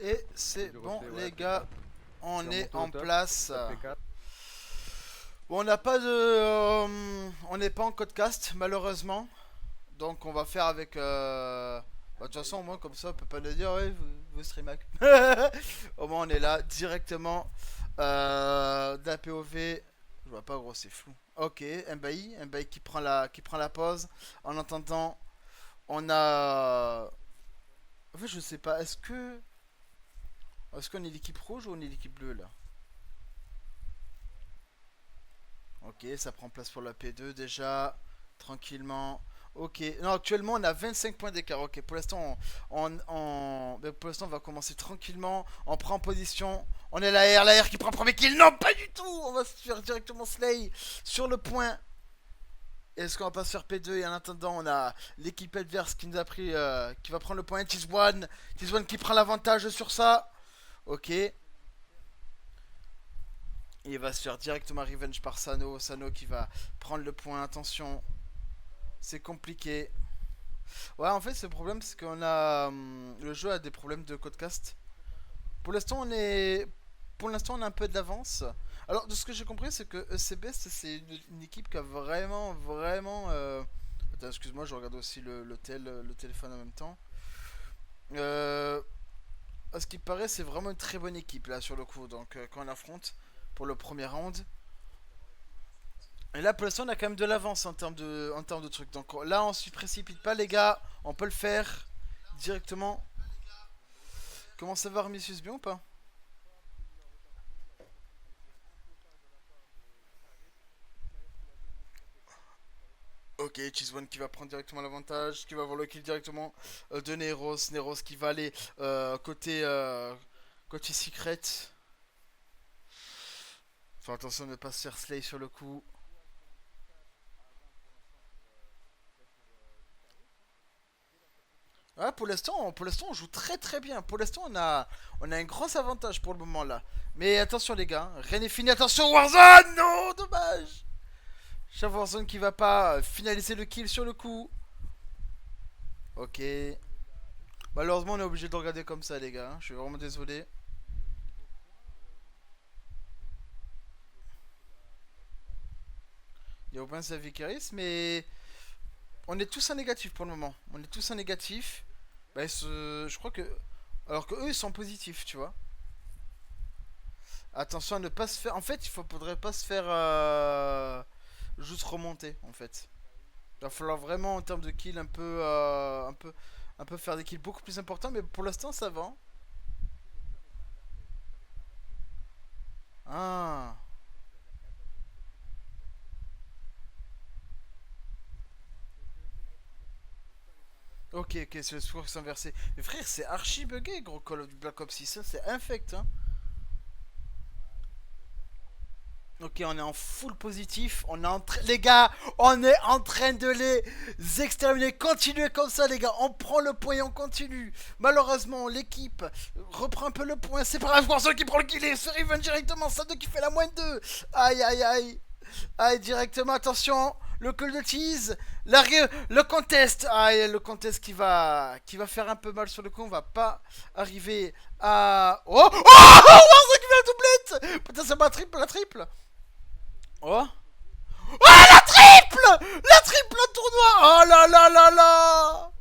Et c'est Du bon, reflet, ouais, les P4. gars, Je on vais est remonter au en top. place. Top P4. Bon, on n'a pas de. On n'est pas en codecast, malheureusement. Donc, on va faire avec. Bah, de toute façon, au moins, comme ça, on peut pas nous dire, ouais, vous streamac. Au moins, on est là directement. D'un POV. Je vois pas, gros, c'est flou. Ok, Mbaï qui prend la pause. En attendant, on a. En fait, je sais pas, est-ce que. Est-ce qu'on est l'équipe rouge ou on est l'équipe bleue là? Ok, ça prend place pour la P2 déjà. Tranquillement. Ok. Non, actuellement on a 25 points d'écart. Ok, pour l'instant ben, pour l'instant on va commencer tranquillement. On prend position. On est la R qui prend le premier kill. Non, pas du tout. On va se faire directement Slay sur le point. Est-ce qu'on va pas se faire P2 et en attendant on a l'équipe adverse qui nous a pris, qui va prendre le point. T1 qui prend l'avantage sur ça. Ok. Et il va se faire directement revenge par Sano. Sano qui va prendre le point. Attention, c'est compliqué. Ouais, en fait, le problème, c'est qu'on a. Le jeu a des problèmes de codecast. Pour l'instant, on est. Pour l'instant, on a un peu d'avance. Alors, de ce que j'ai compris, c'est que ECBest, c'est une équipe qui a vraiment. Attends, excuse-moi, je regarde aussi le téléphone en même temps. Euh... À ce qui paraît, c'est vraiment une très bonne équipe là sur le coup. Donc, quand on affronte pour le premier round. Et là, pour l'instant, on a quand même de l'avance en termes de trucs. Donc là, on se précipite pas, les gars. On peut le faire directement. Comment ça va, Armisius, bien ou pas? Ok, Cheese One qui va prendre directement l'avantage, qui va avoir le kill directement de Neros. Neros qui va aller côté secret. Faut attention de ne pas se faire slay sur le coup. Ouais, pour l'instant, on joue très bien. Pour l'instant, on a un gros avantage pour le moment là. Mais attention les gars, rien n'est fini. Attention Warzone, non, dommage. Chef Warzone qui va pas finaliser le kill sur le coup. Ok. Malheureusement, on est obligé de le regarder comme ça les gars. Je suis vraiment désolé. Il y a aucun save Vicaris, mais on est tous en négatif pour le moment. On est tous en négatif. Bah, je crois que. Alors que eux, ils sont positifs, tu vois. Attention à ne pas se faire. En fait, faudrait pas se faire juste remonter, en fait. Il va falloir vraiment, en termes de kills, un peu faire des kills beaucoup plus importants. Mais pour l'instant, ça va. Ah. Ok, ok, c'est le score qui s'est inversé. Mais frère, c'est archi bugué, gros Call of Black Ops 6. Ça, c'est infect, hein. Ok, on est en full positif. Les gars, on est en train de les exterminer. Continuez comme ça, les gars. On prend le point et on continue. Malheureusement, l'équipe reprend un peu le point. C'est pas grave, Warzone qui prend le kill et se revient directement. Sado qui fait la moins de 2. Aïe, aïe, aïe. Aïe, directement, attention. Le call de tease. Le contest. Aïe, le contest qui va faire un peu mal sur le coup. On va pas arriver à. Oh! Oh! Warzone qui fait la doublette! Putain, c'est pas la triple. Oh! Oh la triple! La triple au tournoi! Oh là là là là!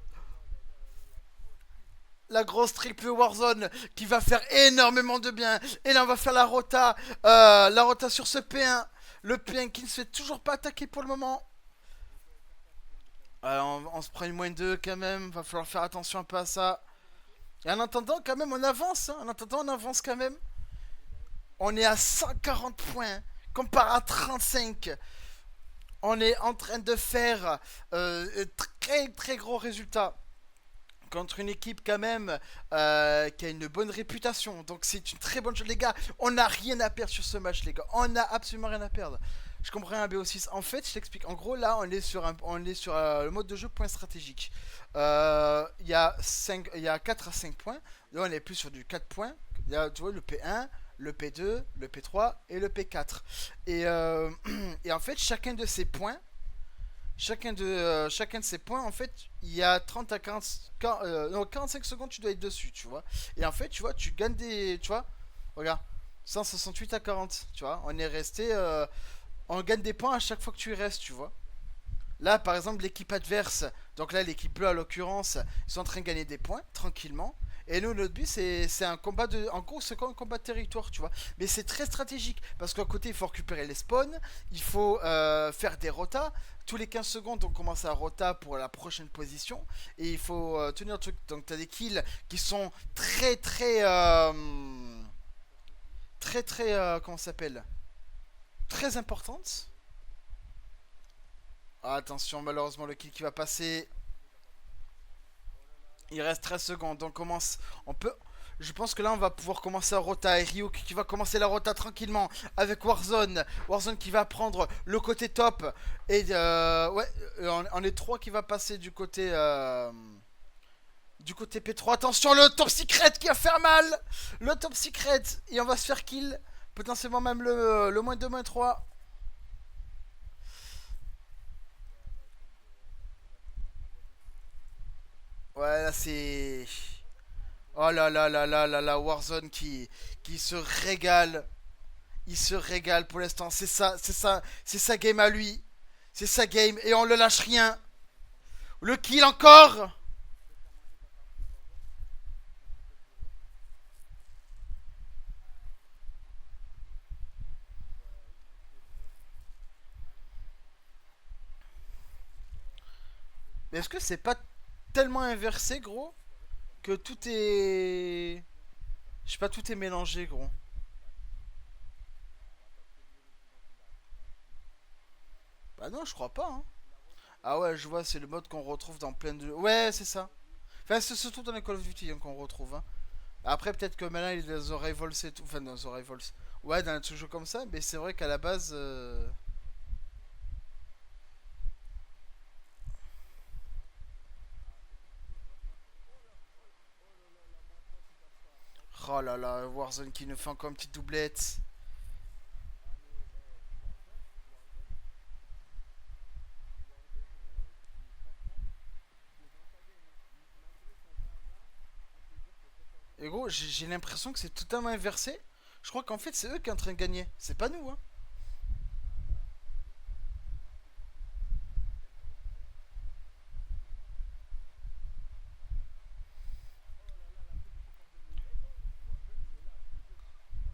La grosse triple Warzone qui va faire énormément de bien. Et là on va faire la rota sur ce P1. Le P1 qui ne se fait toujours pas attaquer pour le moment. On se prend une moins 2 quand même. Va falloir faire attention un peu à ça. Et en attendant quand même on avance. Hein. En attendant on avance quand même. On est à 140 points. Comparé à 35. On est en train de faire très gros résultats contre une équipe quand même qui a une bonne réputation. Donc c'est une très bonne chose, les gars. On n'a rien à perdre sur ce match, les gars. On n'a absolument rien à perdre. Je comprends un BO6. En fait, je t'explique. En gros, là, on est sur le mode de jeu point stratégique. Il y a 4 à 5 points. Là, on est plus sur du 4 points. Il y a, tu vois, le P1, le P2, le P3 et le P4. Et, et en fait, chacun de ces points chacun de ces points, en fait, il y a 30 à 40, non, 45 secondes, tu dois être dessus, tu vois. Et en fait, tu vois, tu gagnes des. Tu vois, regarde, 168 à 40, tu vois. On est resté. On gagne des points à chaque fois que tu y restes, tu vois. Là, par exemple, l'équipe adverse, donc là, l'équipe bleue, à l'occurrence, ils sont en train de gagner des points, tranquillement. Et nous, notre but, c'est un combat de. En gros, c'est comme un combat de territoire, tu vois. Mais c'est très stratégique. Parce qu'à côté, il faut récupérer les spawns. Il faut faire des rotas. Tous les 15 secondes, on commence à rota pour la prochaine position. Et il faut tenir le truc. Donc, tu as des kills qui sont très, très. Très, très. Comment ça s'appelle? Très importantes. Ah, attention, malheureusement, le kill qui va passer. Il reste 13 secondes. On commence. On peut. Je pense que là, on va pouvoir commencer à rota. Et Ryuk qui va commencer la rota tranquillement avec Warzone. Warzone qui va prendre le côté top. Et ouais, on est 3 qui va passer du côté P3. Attention, le top secret qui va faire mal. Le top secret. Et on va se faire kill. Potentiellement même le moins 2, moins 3. Ouais, là, c'est. Oh là là là là là là, Warzone qui se régale. Il se régale pour l'instant. C'est sa game à lui. C'est sa game et on le lâche rien. Le kill encore. Mais est-ce que c'est pas tellement inversé, gros, que tout est. Je sais pas, tout est mélangé, gros. Bah non, je crois pas, hein. Ah ouais, je vois, c'est le mode qu'on retrouve dans plein de. Ouais, c'est ça. Enfin, c'est surtout dans les Call of Duty hein, qu'on retrouve. Hein. Après, peut-être que maintenant, ils les auraient volés et tout. Enfin, non, ils auraient volés. Ouais, dans un jeu comme ça, mais c'est vrai qu'à la base. Oh là là, Warzone qui nous fait encore une petite doublette. Et gros, j'ai l'impression que c'est totalement inversé. Je crois qu'en fait, c'est eux qui sont en train de gagner. C'est pas nous, hein.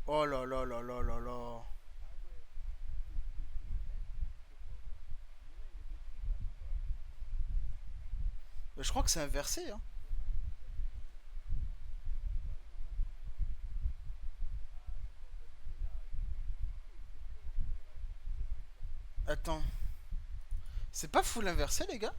Oh là là là là là là. Mais je crois que c'est inversé, hein. Attends. C'est pas full inversé, les gars?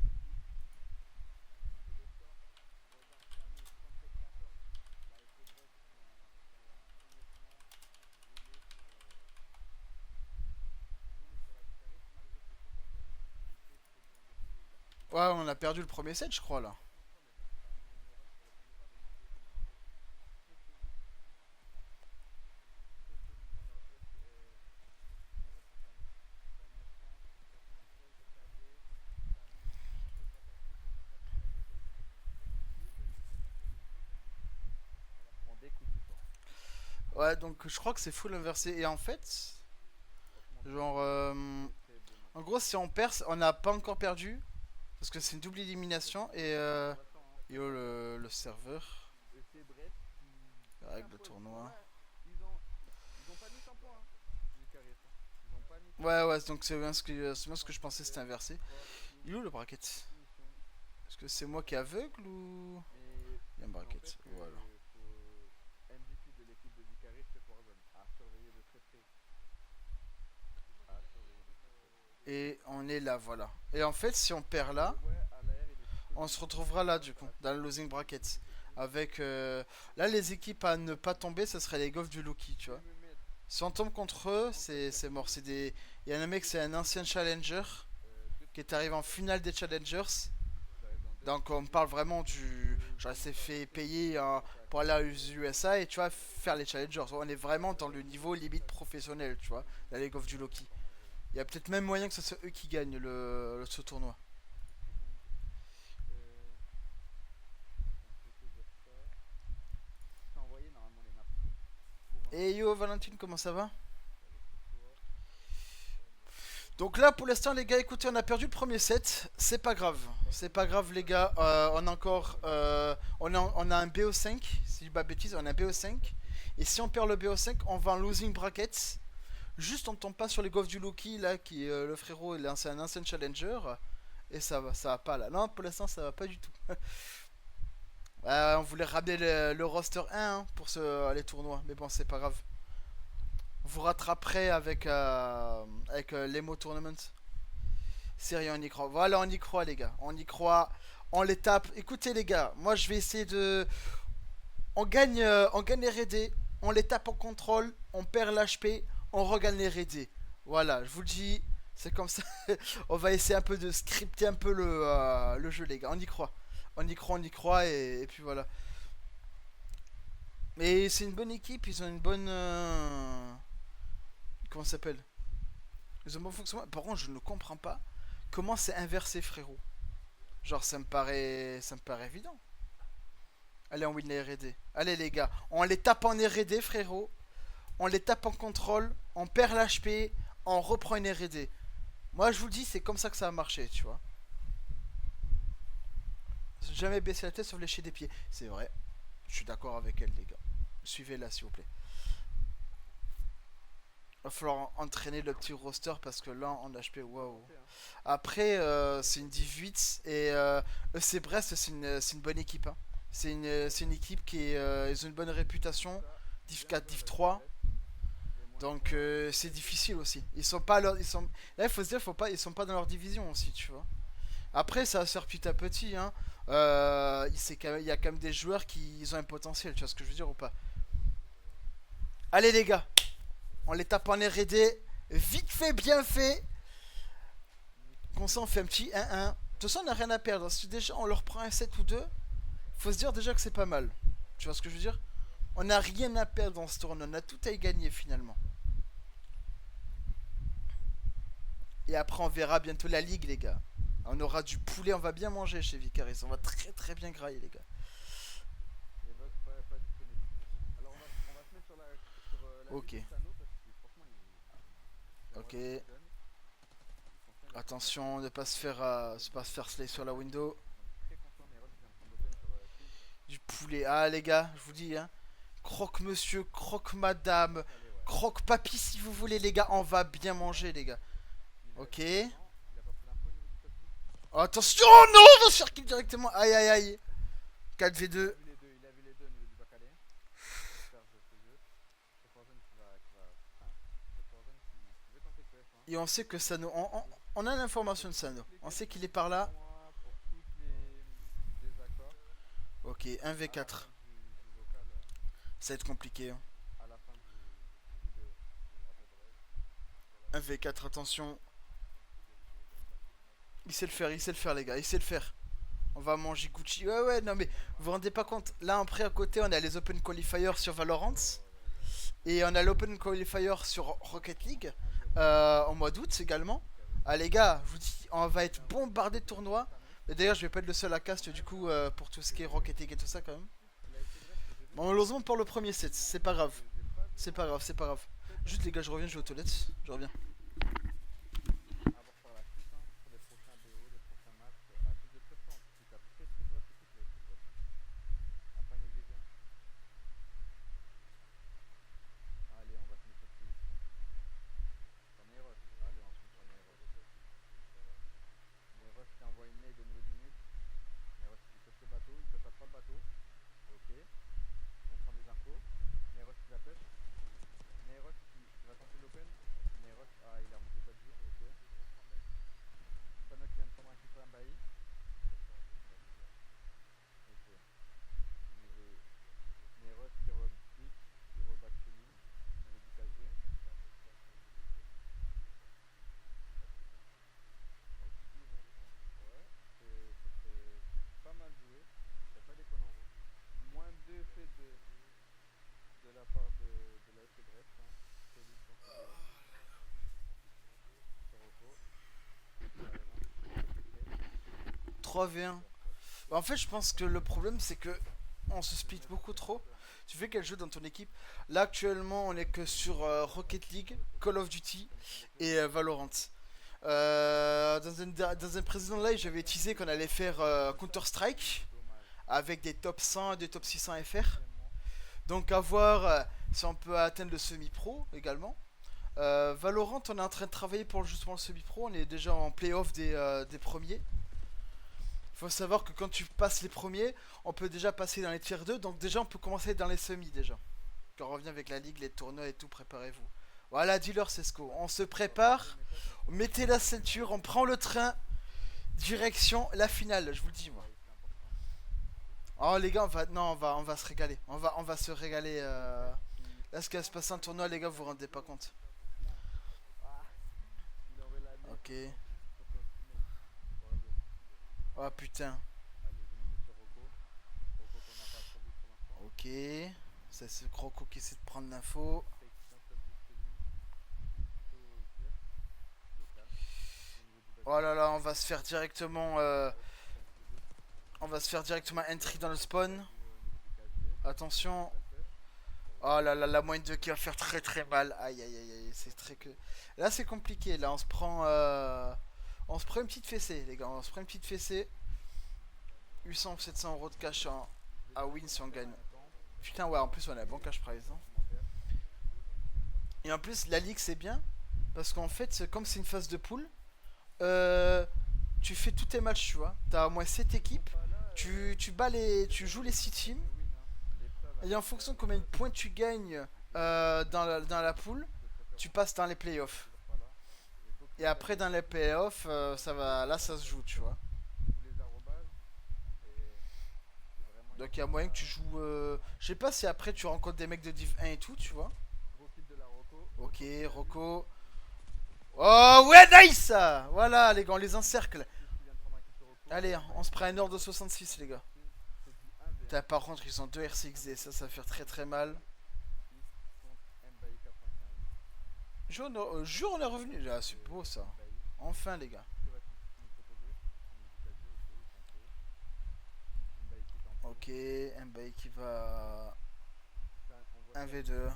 Ouais, on a perdu le premier set, je crois, là. Ouais, donc je crois que c'est full inversé. Et en fait, genre, en gros, si on perd, on n'a pas encore perdu. Parce que c'est une double élimination. Et yo, le serveur. Les règles de tournoi. Ouais, ouais, donc c'est bien ce que je pensais, c'était inversé. Il est où le bracket? Est-ce que c'est moi qui est aveugle ou. Il y a un bracket, voilà. Et on est là, voilà. Et en fait, si on perd là, on se retrouvera là, du coup, dans le losing bracket. Avec. Là, les équipes à ne pas tomber, ce serait les Golfs du Loki, tu vois. Si on tombe contre eux, c'est mort. C'est des. Il y a un mec, c'est un ancien challenger qui est arrivé en finale des challengers. Donc on parle vraiment du. Genre, il s'est fait payer pour aller aux USA et tu vois, faire les challengers. On est vraiment dans le niveau limite professionnel, tu vois, la League of du Loki. Il y a peut-être même moyen que ce soit eux qui gagnent ce tournoi. Et yo Valentine, comment ça va? Donc là pour l'instant les gars, écoutez, on a perdu le premier set, c'est pas grave. C'est pas grave les gars, on a encore on a un BO5, si je dis pas de bêtises, on a un BO5. Et si on perd le BO5, on va en losing brackets. Juste on tombe pas sur les gaufres du Loki là, qui le frérot, c'est un ancien challenger. Et ça va pas là. Non, pour l'instant ça va pas du tout. On voulait ramener le roster 1 hein, pour les tournois, mais bon c'est pas grave. Vous rattraperez avec l'Emo Tournament. Sérieux, on y croit. Voilà, on y croit, les gars. On y croit. On les tape. Écoutez, les gars, moi je vais essayer de. On gagne les RD. On les tape en contrôle. On perd l'HP. On regagne les RD. Voilà, je vous le dis. C'est comme ça. On va essayer un peu de scripter un peu le jeu, les gars. On y croit. On y croit, on y croit. Et puis voilà. Mais c'est une bonne équipe. Ils ont une bonne. Comment ça s'appelle? Ils ont un bon fonctionnement. Par contre, je ne comprends pas comment c'est inversé, frérot. Genre, ça me paraît évident. Allez, on win les R&D. Allez, les gars, on les tape en R&D, frérot. On les tape en contrôle. On perd l'HP. On reprend une R&D. Moi, je vous le dis, c'est comme ça que ça a marché, tu vois. Jamais baisser la tête sauf lécher des pieds. C'est vrai. Je suis d'accord avec elle, les gars. Suivez-la, s'il vous plaît. Va falloir entraîner le petit roster parce que là, en HP, waouh. Après, c'est une Div 8 et EC Brest, c'est une bonne équipe. Hein. C'est une équipe ils ont une bonne réputation. Div 4, Div 3. Donc c'est difficile aussi. Ils sont pas leur, ils sont. Là, il faut se dire, ils sont pas dans leur division aussi, tu vois. Après, ça va se faire petit à petit. Hein. Il y a quand même des joueurs qui ont un potentiel, tu vois ce que je veux dire ou pas? Allez les gars, on les tape en R&D. Vite fait, bien fait. Comme ça, on fait un petit 1-1. De toute façon, on n'a rien à perdre. Si déjà on leur prend un 7 ou 2, faut se dire déjà que c'est pas mal. Tu vois ce que je veux dire? On n'a rien à perdre dans ce tournoi. On a tout à y gagner finalement. Et après, on verra bientôt la ligue, les gars. On aura du poulet, on va bien manger chez Vicaris. On va très très bien grailler, les gars. Ok. Ok. Attention de pas se faire, pas se faire slay sur la window. Du poulet. Ah, les gars, je vous dis, hein. Croque monsieur, croque madame, croque papy si vous voulez, les gars. On va bien manger, les gars. Ok. Oh, attention, oh non, on va se faire kill directement. Aïe, aïe, aïe. 4v2. Et on sait que Sano. On a l'information de Sano. On sait qu'il est par là. Ok, 1v4. Ça va être compliqué. Hein. 1v4, attention. Il sait le faire, les gars. Il sait le faire. On va manger Gucci. Ouais, ouais, non, mais vous vous rendez pas compte. Là, après, à côté, on a les Open Qualifiers sur Valorant. Et on a l'Open Qualifier sur Rocket League. En mois d'août également. Ah, les gars, je vous dis, on va être bombardé de tournois. Et d'ailleurs, je vais pas être le seul à cast du coup pour tout ce qui est Rocket League et tout ça quand même. Bon, malheureusement pour le premier set, c'est pas grave. C'est pas grave, c'est pas grave. Juste les gars, je reviens, je vais aux toilettes. Je reviens. Trois v 1. Bah, en fait, je pense que le problème, c'est que on se split beaucoup trop. Tu fais quel jeu dans ton équipe? Là actuellement on est que sur Rocket League, Call of Duty et Valorant. Dans un précédent live j'avais teasé qu'on allait faire Counter-Strike avec des top 100 et des top 600 FR. Donc à voir si on peut atteindre le semi-pro également. Valorant, on est en train de travailler pour justement le semi-pro. On est déjà en playoff des premiers. Il faut savoir que quand tu passes les premiers, on peut déjà passer dans les tiers 2. Donc déjà, on peut commencer dans les semis déjà. Quand on revient avec la ligue, les tournois et tout, préparez-vous. Voilà, dealer Cesco. On se prépare. Mettez la ceinture, on prend le train. Direction la finale, je vous le dis moi. Oh les gars, on va se régaler. On va se régaler. Là, ce qui va se passer en tournoi, les gars, vous vous rendez pas compte. Ok. Oh putain. Ok. Ça c'est Croco qui essaie de prendre l'info. Oh là là, on va se faire directement. On va se faire directement entry dans le spawn. Attention. Oh là là, la moyenne de qui va faire très très mal. Aïe aïe aïe aïe, c'est très que. Là c'est compliqué. Là on se prend une petite fessée, les gars. On se prend une petite fessée. 800 ou 700 euros de cash à win si on gagne. Putain, ouais, en plus, on a un bon cash prize. Hein. Et en plus, la ligue, c'est bien. Parce qu'en fait, comme c'est une phase de poule, euh, tu fais tous tes matchs, tu vois. T'as au moins 7 équipes. Tu joues les 6 teams. Et en fonction de combien de points tu gagnes dans la poule, tu passes dans les playoffs. Et après, dans les playoffs, là, ça se joue, tu vois. Donc il y a moyen que tu joues. Je sais pas si après tu rencontres des mecs de Div 1 et tout, tu vois. Ok, Rocco. Oh ouais, nice. Voilà, les gars, on les encercle. Allez, on se prend un ordre de 66, les gars. Putain, par contre, ils ont 2 RCXD, ça va faire très très mal. Jure, on est revenu. Ah, c'est beau ça. Enfin, les gars. Ok, Mbaye qui va 1v2.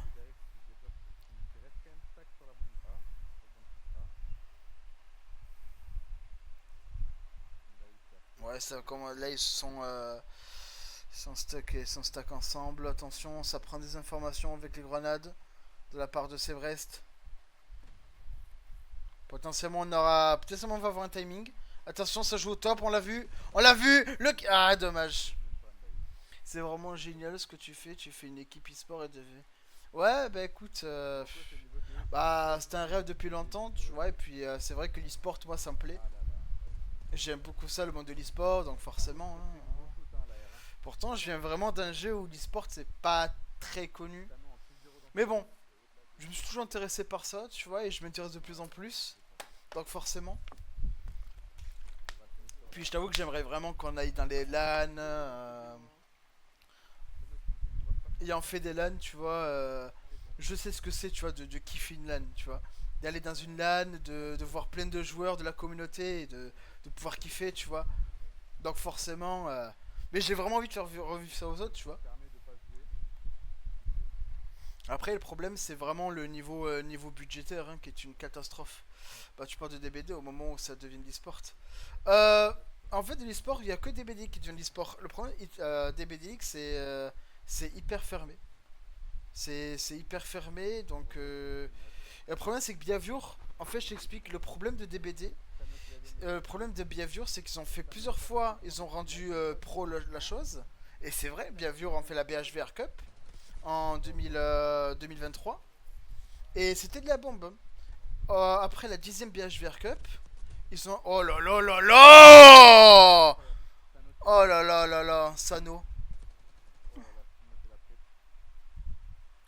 Ouais, ça, là ils sont stuck ensemble. Attention, ça prend des informations avec les grenades de la part de Sevrest. Potentiellement on va avoir un timing. Attention, ça joue au top, on l'a vu. On l'a vu. Ah, dommage. C'est vraiment génial ce que tu fais. Tu fais une équipe e-sport et de. Ouais, bah écoute, bah c'était un rêve depuis longtemps, tu vois. Et puis c'est vrai que l'e-sport, moi, ça me plaît. J'aime beaucoup ça, le monde de l'e-sport, donc forcément. Hein. Pourtant, je viens vraiment d'un jeu où l'e-sport c'est pas très connu. Mais bon, je me suis toujours intéressé par ça, tu vois, et je m'intéresse de plus en plus. Donc forcément. Puis je t'avoue que j'aimerais vraiment qu'on aille dans les LAN. Ayant fait des LAN, tu vois, je sais ce que c'est, tu vois, de kiffer une LAN, tu vois. D'aller dans une LAN, de voir plein de joueurs de la communauté et de pouvoir kiffer, tu vois. Donc forcément. Mais j'ai vraiment envie de faire revivre ça aux autres, tu vois. Après, le problème, c'est vraiment le niveau budgétaire, hein, qui est une catastrophe. Bah, tu parles de DBD au moment où ça devient de l'e-sport. Euh, En fait, de l'e-sport, il n'y a que DBD qui devient de l'e-sport. Le problème, DBD, c'est hyper fermé. C'est hyper fermé, donc. Et le problème, c'est que Biaviour, en fait, je t'explique, le problème de DBD, le problème de Biaviour, c'est qu'ils ont fait plusieurs fois, ils ont rendu pro la chose. Et c'est vrai, Biaviour ont fait la BHVR Cup en 2023. Et c'était de la bombe. Hein. Après la 10ème BHVR Cup, ils ont. Oh là là là là. Oh là là là là, Sano.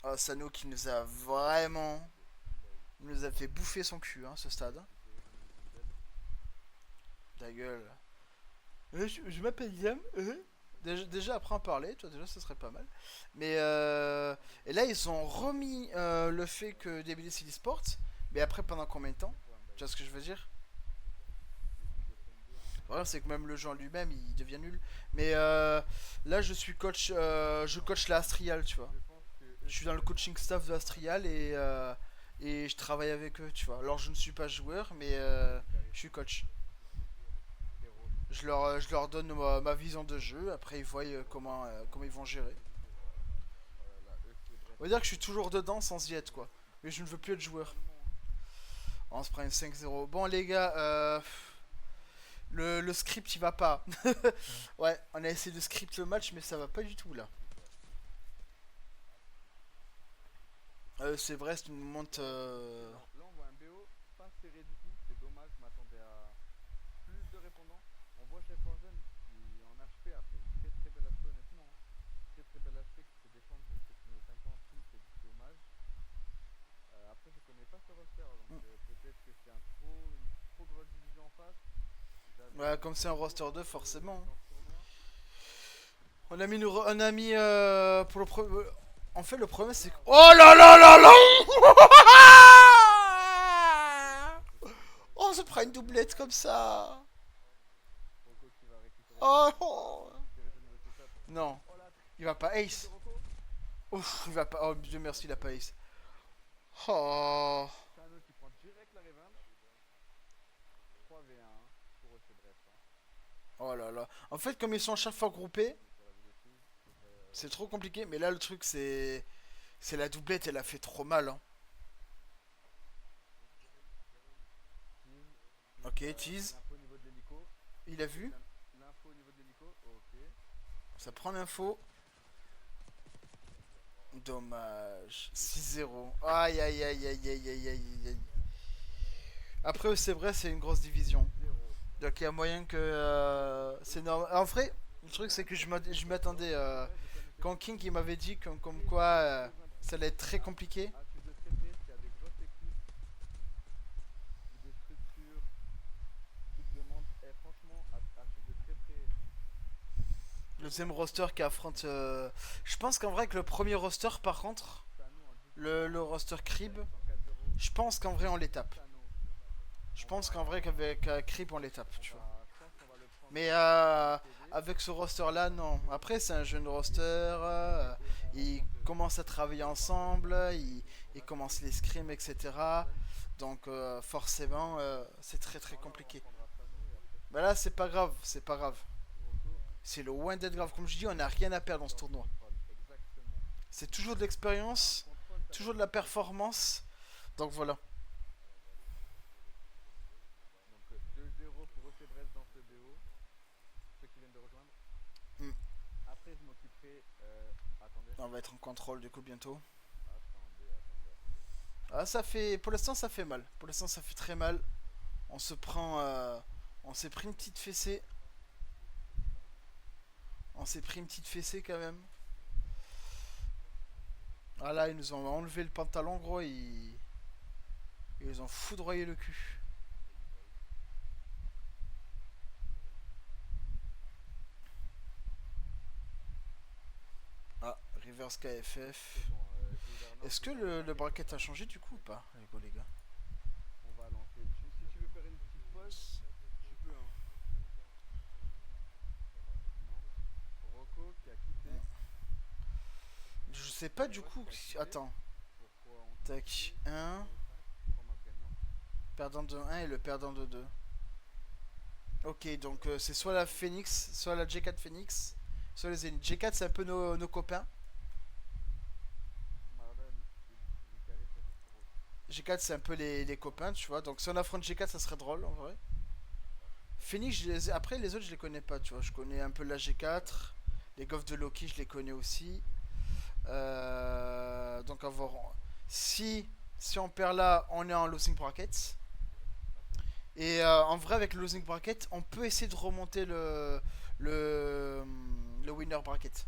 Oh, Sano qui nous a vraiment. Il nous a fait bouffer son cul, hein, ce stade. Ta gueule. Je m'appelle Yam. Déjà, après en parler, toi, déjà, ce serait pas mal. Mais. Et là, ils ont remis le fait que DBD c'est l'e-sport. Mais après, pendant combien de temps? Tu vois ce que je veux dire? problème, c'est que même le jeu en lui-même, il devient nul. Mais là, je coach la Astrial, tu vois. Je pense que eux Je suis c'est dans le tellement coaching staff de compliqué en Astrial et je travaille avec eux, tu vois. Alors, je ne suis pas joueur, mais c'est carré. je suis coach. Frérot, Je leur donne ma vision de jeu. Après, ils voient comment ils vont gérer. oh là là, eux c'est bref, On va dire c'est que je suis tellement toujours dedans compliqué. sans y être, quoi. Mais je ne veux plus être joueur. Tellement, hein. On se prend une 5-0. Bon, les gars, le script, il va pas. Ouais, on a essayé de script le match, mais ça va pas du tout, là. C'est ça. C'est vrai, c'est une monte. Là, on voit un BO pas serré du tout. C'est dommage, je m'attendais à plus de répondants. On voit Chef Orgen qui en HP a fait une très très belle HP, honnêtement, hein. Très très belle HP qui s'est défendu, qui s'est mettre un peu en dessous, c'est dommage. Après, je connais pas ce roster, donc peut-être que c'est une trop grosse division en face. J'avais Ouais, un comme c'est un gros gros roster 2, fan forcément. dans ce tournoi. On a mis pour le premier. En fait, le problème, c'est que. Oh là là là là. Ça c'est super. Oh, on se prend une doublette comme ça. Rocco qui va récupérer son Oh, kill. oh. Récupérer ce niveau setup. Non, Oh la il va pas triple de ace. Rocco. Ouf, il va pas. Oh, Dieu merci, il a pas ace. Oh. Sano qui prend direct la revanche. 3v1 pour eux, c'est bref, hein. Oh là là. En fait, comme ils sont à chaque fois groupés, Désolé pour la bêtise. c'est trop compliqué. Mais là, le truc, c'est. C'est la doublette, elle a fait trop mal. Hein. Tease. Ok, On a tease. l'info au niveau de l'hélico. Il a vu. L'info au niveau de l'hélico. Ok. Ça prend l'info. Dommage. 6-0. Aïe aïe aïe aïe aïe aïe aïe aïe. Après, c'est vrai, c'est une grosse division. 6-0. Donc il y a moyen que. C'est normal. En vrai, le truc, c'est que je m'attendais. Ouais, je connaissais Quand pas. King il m'avait dit comme Après, quoi s'il y a besoin de ça allait être très compliqué. astuce de traiter, s'il y a des grosses équipes ou des structures qui te demandent, eh, franchement, astuce de traiter, Le deuxième roster qui affronte. Je pense qu'en vrai, que le premier roster, par contre, Sano en 10 le secondes, roster Crib, gagne son 4-0. je pense qu'en vrai, on les tape. Sano, Je on pense qu'en va, vrai, qu'avec Crib, on les tape, tu vois. je pense qu'on va le prendre Mais en TD. avec ce roster-là, non. Après, c'est un jeune roster. Et on Ils reprend commencent à travailler de Vandal ensemble. au Ils basket. commencent les scrims, etc. Orgen. Donc, forcément, c'est très très Non, là, on va compliqué. prendre Sano et après Mais là, c'est pas grave. C'est pas grave. Rocco. C'est le one dead grave. Comme je dis, on n'a rien à perdre dans ce Dans le tournoi. contrôle, exactement. C'est toujours de Dans le l'expérience, contrôle, ça va toujours être de la compliqué. performance. Donc voilà. Donc 2-0 pour OC Brest dans ce BO. Ceux qui viennent de rejoindre. Hmm. Après, je m'occuperai. Attendez. On va être en contrôle du coup bientôt. Attendez. Ah, ça fait. Pour l'instant, ça fait mal. Pour l'instant, ça fait très mal. On se prend. On s'est pris une petite fessée. On s'est pris une petite fessée quand même. Ah là, ils nous ont enlevé le pantalon, gros. Ils nous ont foudroyé le cul. Ah, Reverse C'est KFF. bon, gouvernance, Est-ce que gouvernance le bracket, bracket a changé du coup ou pas, les gars? on va lancer. Si tu veux faire une petite pause, tu peux, hein. Non. Rocco qui a quitté. Je sais pas du Roche coup. qui a quitté. Attends. Pourquoi on t'a Tac. quitté? 1. 0-5. 3 maps gagnants. Perdant de 1 et le perdant de 2. Ok, donc c'est soit la Phoenix, soit la J4 Phoenix, soit les Zenith. J4 c'est un peu nos copains. Marlon, il carré sur Rocco. G4 c'est un peu les copains, tu vois. Donc si on affronte G4 ça serait drôle en vrai. Phoenix, après les autres je les connais pas, tu vois. Je connais un peu la G4. Les Goffs de Loki je les connais aussi. Donc avoir... Si, si on perd là, on est en losing bracket. Et en vrai avec le losing bracket, on peut essayer de remonter le, le winner bracket.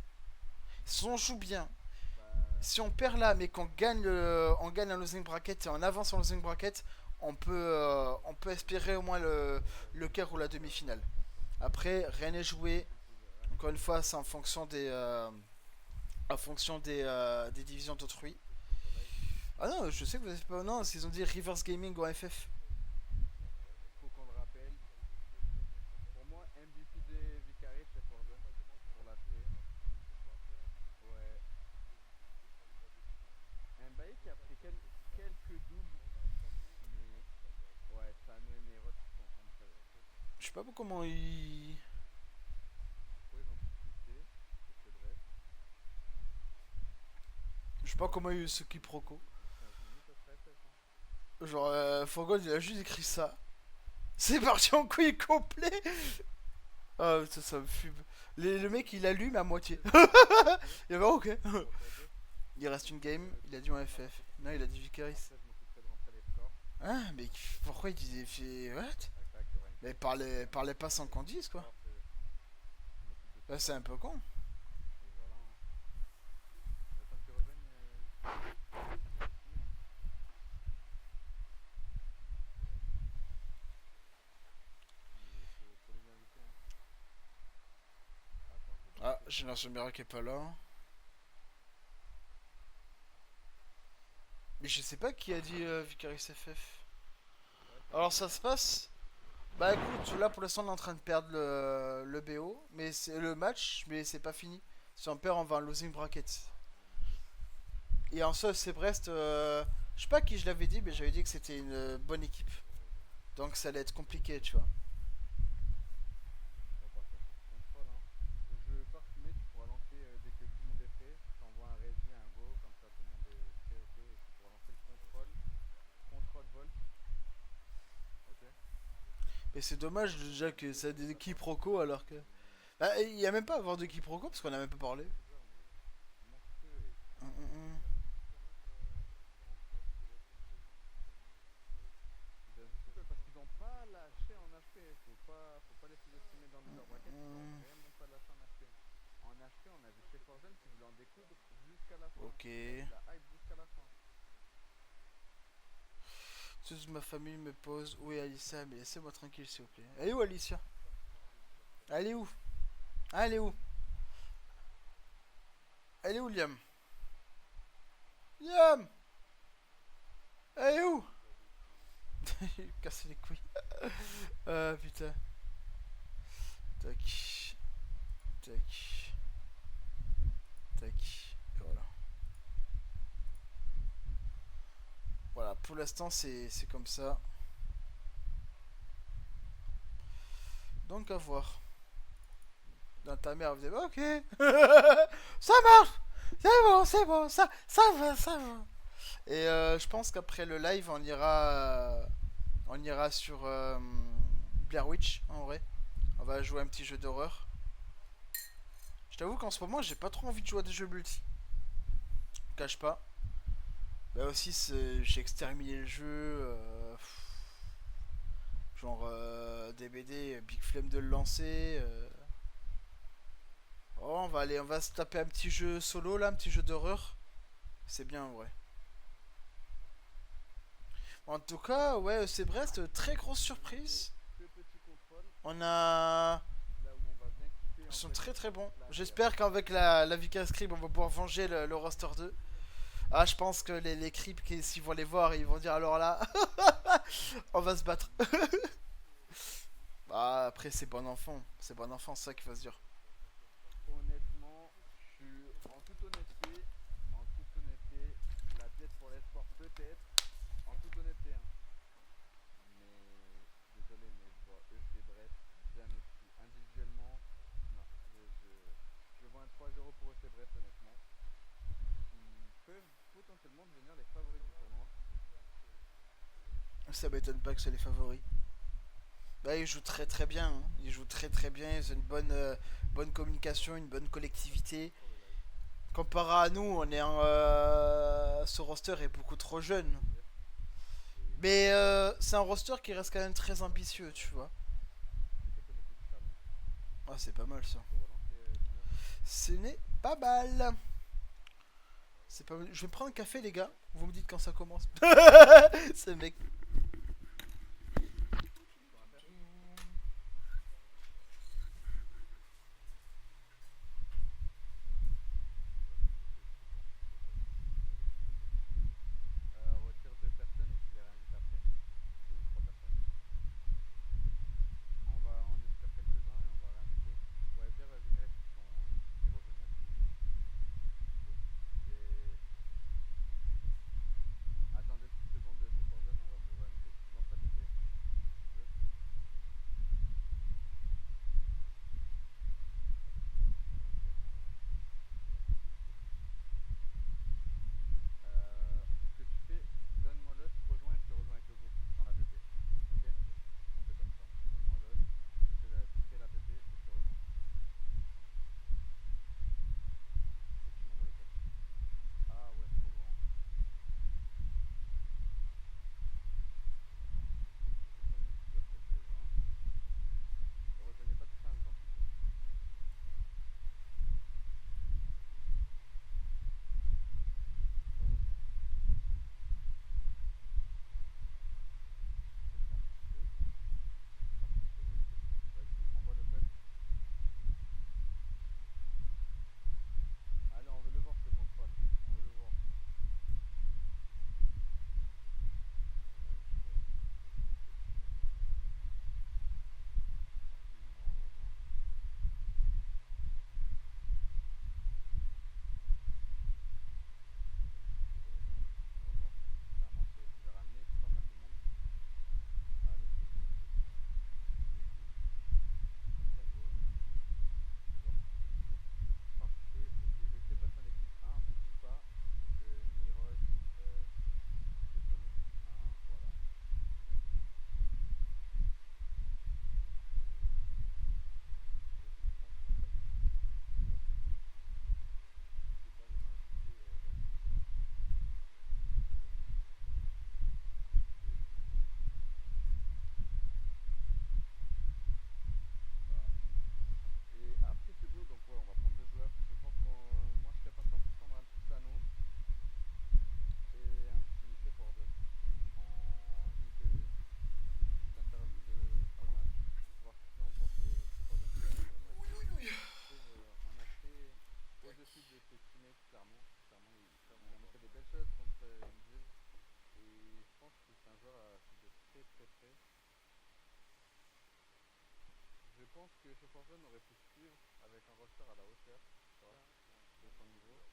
Si on joue bien, Bah, si on perd là, mais qu'on gagne, on gagne un losing bracket et on avance en losing bracket, on peut espérer au moins le quart ou la demi-finale. Après, rien n'est joué. Encore une fois, c'est en fonction des divisions d'autrui. Ah non, je sais que vous avez pas. Non, s'ils ont dit Reverse Gaming ou FF. faut qu'on le rappelle. Pour moi, quelques doubles, mais ouais, Sano et Meirot qui sont incroyables. Je sais pas comment il... Pourquoi ils ont tous quitté FC Brest? Je sais pas comment il y a eu ce quiproquo. 15 minutes au FF, hein. Genre, Forgotten, il a juste écrit ça. C'est parti en couille complet. Ah, ça me fume. Le mec, il allume à moitié. Il va ok. Pour tour 2, Il reste une game, il a dit en FF. Non, il a dit Vicaris. après je m'occuperai de rentrer les scores. Ah, mais pourquoi il disait fait... What? Tac tac, il y aura une Mais petite parlez pas sans qu'on dise, quoi. score, je m'occupe de tout Là, c'est ça. un peu con. Et voilà, hein. J'attends qu'ils reviennent. Mais faut les inviter, hein. Attends, je vais Ah, baisser. j'ai lancé Mira qui est pas là. Mais je sais pas qui a dit Vicaris FF. Ouais, ça Alors, revient. ça se passe. Bah écoute, là pour l'instant on est en train de perdre le BO, mais c'est le match, mais c'est pas fini. Si on perd, on va en losing bracket. Et en soi, c'est Brest. Je sais pas qui je l'avais dit, mais j'avais dit que c'était une bonne équipe. Donc ça allait être compliqué, tu vois. On va partir sur ce contrôle, hein. Je vais pas refumer, tu pourras lancer dès que tout le monde est prêt. Je t'envoie un rési, un go, comme ça tout le monde est prêt, ok. Et tu pourras lancer le contrôle. Contrôle volt, ok. Mais c'est dommage déjà que ça ait des quiproquos alors que. Bah, il y a même pas à avoir de quiproquos parce qu'on a même pas parlé. Plusieurs, mais monstrueux. Et Hum, hum, hum. ils ont super parce qu'ils ont pas lâché en HP. Faut pas les sous-estimer dans le leader bracket. Ils ont vraiment pas lâché en HP. En HP, on a vu chez Forgen qui voulait en découdre jusqu'à la fin. Ok. Il a eu la hype jusqu'à la fin. Toute ma famille me pose où est Alicia, mais laissez-moi tranquille s'il vous plaît. Elle est où Alicia? Elle est où? Ah, elle est où? Elle est où Liam? Liam! Elle est où? Il me casse les couilles. Ah putain. Tac. Tac. Tac. Et voilà. Voilà, pour l'instant c'est comme ça. Donc à voir. Dans ta mère, vous dites ok. Ça marche. C'est bon, ça va, ça va. Et je pense qu'après le live, on ira sur Blair Witch en vrai. On va jouer un petit jeu d'horreur. Je t'avoue qu'en ce moment, j'ai pas trop envie de jouer à des jeux multi. Je cache pas. Bah aussi, j'ai exterminé le jeu. Genre DBD, Big Flemme de le lancer. Oh, on va se taper un petit jeu solo là, un petit jeu d'horreur. C'est bien en vrai. En tout cas, ouais, c'est Brest, très grosse surprise. Ce petit contrôle, On a. là où on va bien kiffer Ils en sont fait. très très bons. Là, J'espère qu'avec la Vika Scrib, on va pouvoir venger le roster 2. Ah, je pense que les creeps, s'ils vont les voir, ils vont dire alors là, on va se battre. Bah, après, c'est bon enfant. C'est bon enfant, c'est ça qu'il faut se dire. honnêtement, je suis en toute honnêteté, la pièce pour l'espoir peut-être, en toute honnêteté, hein. Mais désolé, mais je vois EFC Brest bien au-dessus. Individuellement, non, je vois un 3-0 pour EFC Brest, honnêtement. Qui peuvent potentiellement devenir les favoris du tournoi. Ça m'étonne pas que c'est les favoris. Bah, ils jouent très très bien. Hein. Ils jouent très très bien. Ils ont une bonne communication, une bonne collectivité. Sur le live. Comparé à nous, on est ce roster est beaucoup trop jeune. Yes. Et Mais c'est un roster qui reste quand même très ambitieux, tu vois. t'es connecté du salon. Ah, c'est pas mal ça. Tu peux relancer Diner. Ce n'est pas mal. C'est pas mal. Je vais prendre un café, les gars. Vous me dites quand ça commence. Ce mec. Sur un père. Retire 2 personnes et tu les réinvites après. 2 ou 3 personnes. On va en exclure quelques-uns et on va réinviter. Ouais, dire Vicaris qui est revenu à Toulouse. Et... Attends 2 petites secondes. que Sheffield aurait pu suivre avec un roster à la hauteur, tu vois, de son niveau.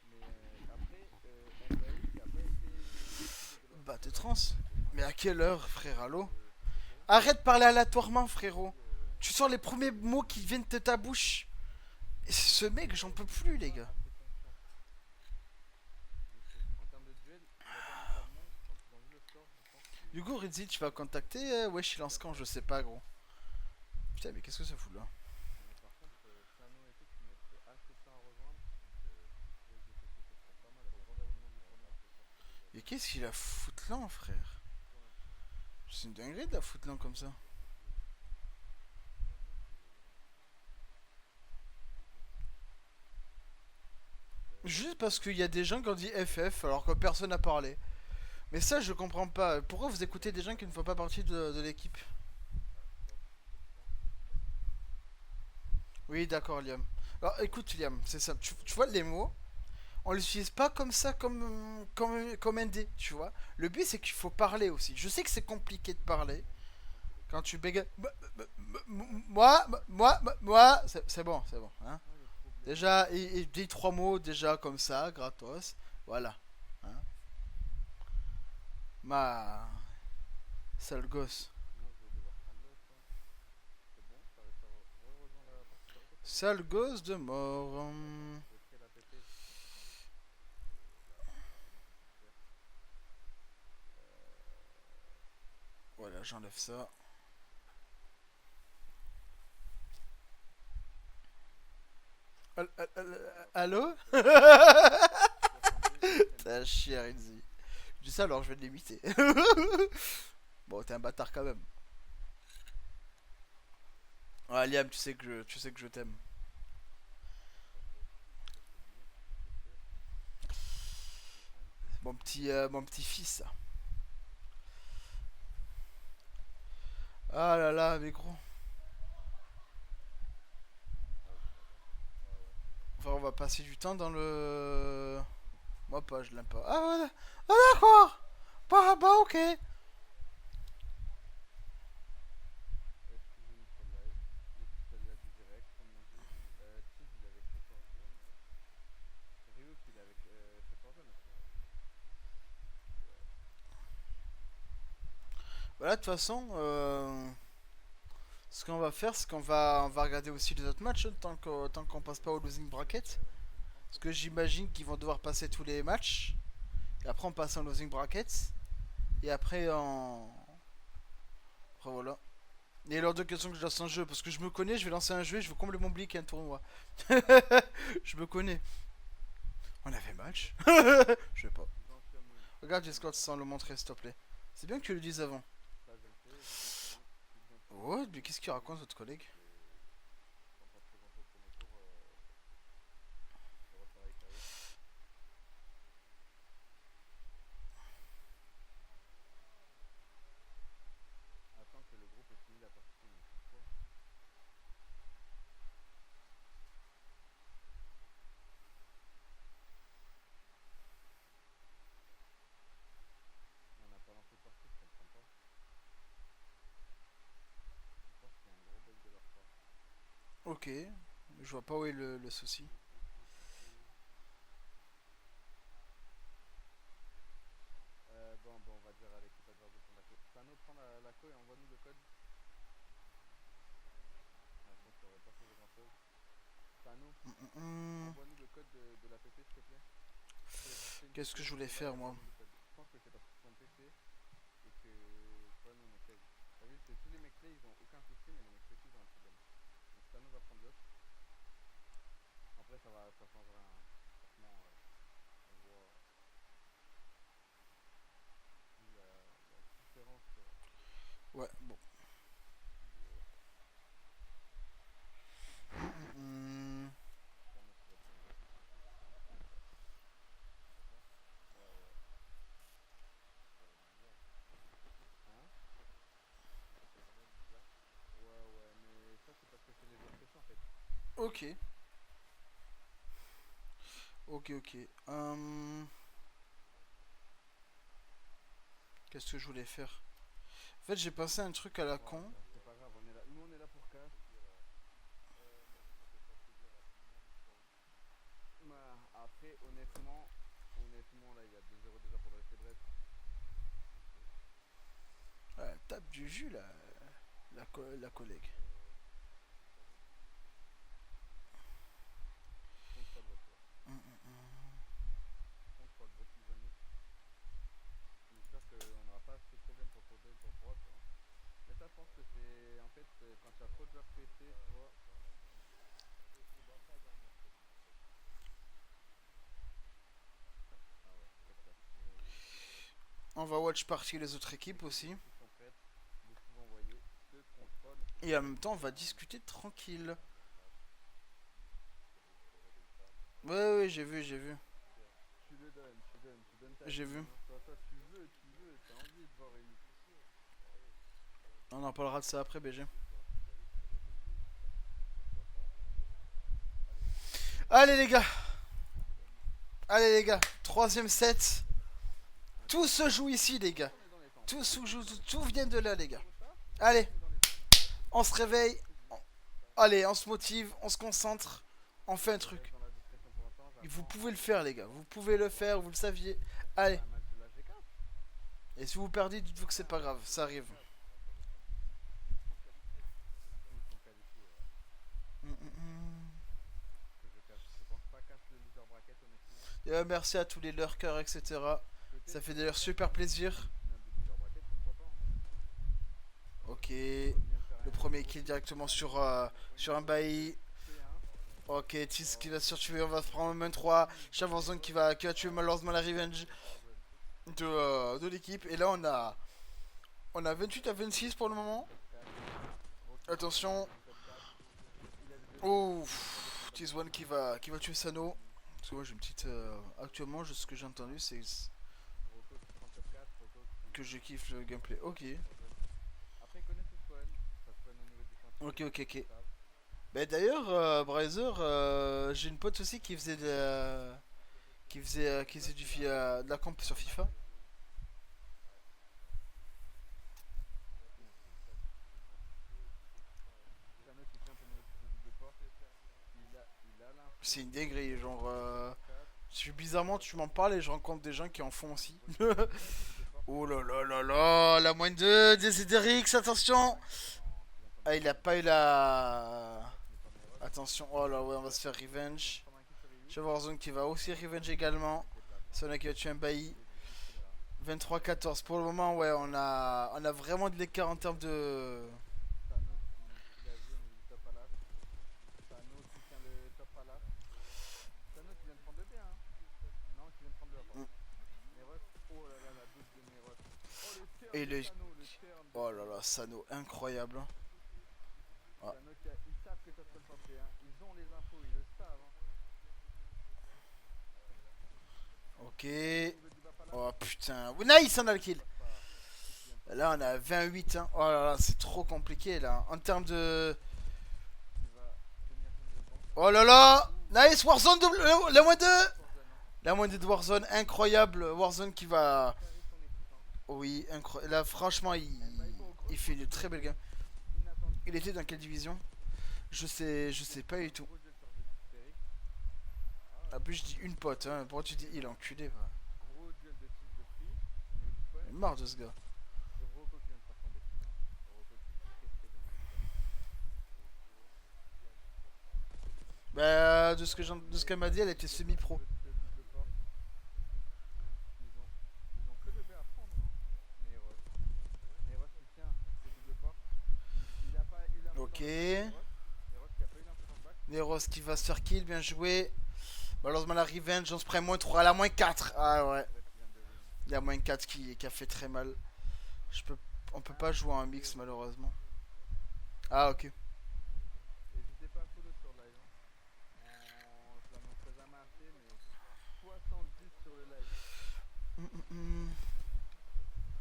Mais après, Mbaye qui a pas été aussi dégueulasse Bah, que t'es l'an trans. dernier, mais moins Mais à quelle décisif heure, frère, allô? que cet été. Arrête de parler aléatoirement, Et frérot. aussi, Tu sors les premiers mots qui viennent de ta bouche. Et ce mec, j'en peux il plus, fait les pas gars. assez confiance, je trouve. En termes de duel, il a pas mis ça de manque. Quand ils ont vu le score, je pense Hugo qu'ils Rizzi, ont tu vas compris contacter Wesh, il lance quand? l'affaire. Je sais pas, gros. Putain, mais qu'est-ce que ça fout là? Mais par contre, Sano et tout qui mettrait assez de temps à rejoindre. Donc, avec des PC, ce serait pas mal pour le grand déroulement du tournoi. Et qu'est-ce qu'il a foutu là, frère? C'est une dinguerie de la foutre là comme ça. Juste parce qu'il y a des gens qui ont dit FF alors que personne n'a parlé. Mais ça, je comprends pas. Pourquoi vous écoutez des gens qui ne font pas partie de l'équipe? Oui, d'accord, Liam. Alors, écoute, Liam, c'est ça. Tu vois les mots, on les utilise pas comme ça, comme un dé, tu vois. Le but, c'est qu'il faut parler aussi. Je sais que c'est compliqué de parler. Quand tu bégayes. Moi, c'est bon, c'est bon. Hein. Ah, le problème. Déjà, il dit trois mots, déjà comme ça, gratos. Voilà. Hein. Ma. Sale gosse. Moi, je vais devoir prendre l'autre, hein. C'est bon, t'as réussi à rejoindre la partie perso, c'est bon? Sale gosse de mort. D'accord, je vais créer la PP parce que sinon j'ai envie de la faire. Voilà, j'enlève ça. Allô? 62, T'as Enzo. chier, Rinzi. Je dis ça alors je vais l'imiter. Bon, t'es un bâtard quand même. Ouais, Liam, tu sais que je t'aime. Ça, c'est bon, c'est fait. Je vais quand même te dire. Mon petit fils. Ah là là, mais gros. Ah, ok, d'accord. Ouais, ouais, c'est bon. Enfin, on va passer du temps dans le. Moi pas, je l'aime pas. Ah voilà. Ah d'accord. Bah ok. Excusez-nous pour le live. L'officiel du direct, comme on dit. Cheese, il est avec Chef Orgen, ouais. Ryuk, il est avec Chef Orgen aussi, ouais. Ouais. Voilà, de toute façon, ce qu'on va faire, c'est on va regarder aussi les autres matchs tant qu'on passe pas au losing bracket. On joue une Parce chance que aussi. j'imagine qu'ils vont devoir passer tous les matchs. Et après, on passe en losing bracket. Et après, après, voilà. Et lors de questions que je lance un jeu, parce que je me connais, je vais lancer un jeu et je veux complètement oublier qu'il y a un tournoi. Je me connais. On avait match. Je sais pas. Gentium, Regarde Discord sans le montrer, s'il te plaît. C'est bien que tu le dises avant. ça je le fais, je confirme. Gentium, Oh, mais qu'est-ce qu'il raconte, votre donc collègue? je tente pas de présenter au premier tour, je refaire avec Karis. Attends que le groupe ait fini la partie, mais pourquoi? On n'a pas lancé de partie, je comprends pas. Je pense qu'il y a un gros bug de leur part. Ok. Je vois pas où est le souci. Bon, on va dire à l'équipe adverse de prendre la queue. Sano, prends la queue et envoie-nous le code. Ouais, je pense que ça aurait pas changé grand chose. Sano, Hmm. envoie-nous le code de la PP s'il te plaît. Fais une Qu'est-ce que copie je et voulais envoie-la et faire, moi? envoie-nous le code. Je pense que c'est parce que c'est ton PC et que tu vois, nous on est clé. T'as vu, c'est tous les mecs clés, ils ont aucun souci, mais les mecs PC ils ont un problème. Donc Sano va prendre l'autre. Après, ça change rien, hein. Franchement, on voit la différence Ouais, bon. du haut. Hmm. Sano qui va prendre l'autre. D'accord? Ouais, ouais. Ça va être bizarre. Hein? Ça va être bizarre. Ouais, ouais, mais ça c'est parce que c'est les autres PC en fait. Ok. Ok, ok. Qu'est-ce que je voulais faire? En fait, j'ai pensé à un truc à la con. C'est pas grave, on est là. Nous on est du jus là, la collègue. Contrôle votre vote. Hum, hum, hum. Contrôle votre les amis. J'espère qu'on n'aura pas ce problème pour tourner pour droite. Hein. Mais ça, je pense que c'est en fait quand il y a trop de joueurs PC, tu vois. Ah ouais, tac tac. On va watch party les autres équipes aussi. Qui sont prêtes, vous pouvez envoyer ce contrôle. Et en même temps, on va discuter tranquille. Ouais, ouais, j'ai vu, j'ai vu. Tu le donnes, tu donnes ta J'ai team, vu. hein. Toi, t'as envie de voir une. On en parlera de ça après, BG. Allez les gars. Allez les gars. Troisième set. Tout se joue ici les gars. On est dans les temps. Tout se joue, tout vient de là les gars. Ça, Allez, on est dans les temps. on se réveille. Allez, on se motive, on se concentre. On fait un truc. Dans la discrétion pour l'instant, Vous j'attends pouvez le faire les gars. Vous pouvez le faire, vous le saviez. Allez. un match de la G4. Et si vous perdez, dites-vous que c'est pas grave. Ça arrive. Ils sont qualifiés. Que je pense pas casse le loser bracket honnêtement. Et merci à tous les lurkers, etc. Ça fait d'ailleurs super plaisir. Finale de loser bracket, pourquoi pas. Hein. Ok. Paul vient de faire Le premier kill directement sur un bailli. P1. Ok, Tis qui va se tuer, on va se prendre un 3. Chavarzon qui va tuer malheureusement la revenge de l'équipe. Et là on a 28 à 26 pour le moment. Attention. Oh, Tis One qui va tuer Sano. Parce que moi j'ai une petite... actuellement, ce que j'ai entendu c'est Rocco qui prend top 4, Rocco qui. que je kiffe le gameplay. Ok. Après, il connaît ce spawn. Ça spawn au niveau du chantier. Ok, ok, ok. Bah d'ailleurs, Brazer, j'ai une pote aussi qui faisait qui faisait de la camp sur FIFA. Sano qui jump au niveau du double porte. Il a l'info. C'est une dinguerie, genre... 4. bizarrement, tu m'en parles et je rencontre des gens qui en font aussi. Double porte. Oh là là là là, la moins de Desidérix, attention. Ah, il a pas eu la... Attention, oh là ouais, on va se faire revenge. Chavarzon qui va aussi revenge également. Sona qui va tuer un bailli. 23-14. Pour le moment, ouais, on a vraiment de l'écart en termes de... Sano qui l'a vu au niveau du top à l'as. Sano qui tient le top à l'as. Sano qui vient de prendre le B, hein. Non, qui vient de prendre le A, pardon. Neros, oh là là, la double de Neros. Oh le turn Et de le... Sano, le turn de Oh là là, Sano, incroyable. Ah. Sano ils savent que ça se passe en P1. Ils ont les infos, ils le savent. Hein. Ok. Au niveau du Bapala, Oh putain. Nice, on a le kill. passe pas. Qui vient de Là, on a 28. Hein. Oh là là, c'est trop compliqué là. En termes de... qui va tenir son devant. Oh là là. Nice, Warzone double... La moins 2. Warzone, hein. La moins 2 de Warzone, incroyable. Warzone qui va... Carré son équipe, hein. Oui, incroyable. Là, franchement, il fait une très belle game. Inattendu. Il était dans quelle division? Je sais pas du tout. Gros duel sur Zephyr. En plus, je dis une pote. Hein. Pourquoi tu dis il est enculé bah. Gros duel de 6 de prix. Au niveau du J'en ai spawn. marre de ce gars. Rocco qui vient de faire tomber Phil, hein. Rocco qui est très très bien dans Bah, de ce qu'elle m'a dit, elle était semi-pro. le double porte. Ils ont que le B à prendre, hein. Neros. Neros qui tient le double porte. Il a pas eu l'info Ok. dans le back, Neros qui a pas eu l'info dans le back. Neros qui va se faire kill, bien joué. Malheureusement, la revenge, on se prend moins 3. La moins 4. Ah ouais. Neros qui vient de win. La moins 4 qui a fait très mal. On peut pas jouer en mix, malheureusement. Ah, ok. N'hésitez pas à follow sur le live, hein. Je l'annoncerai jamais assez, mais 70 sur le live.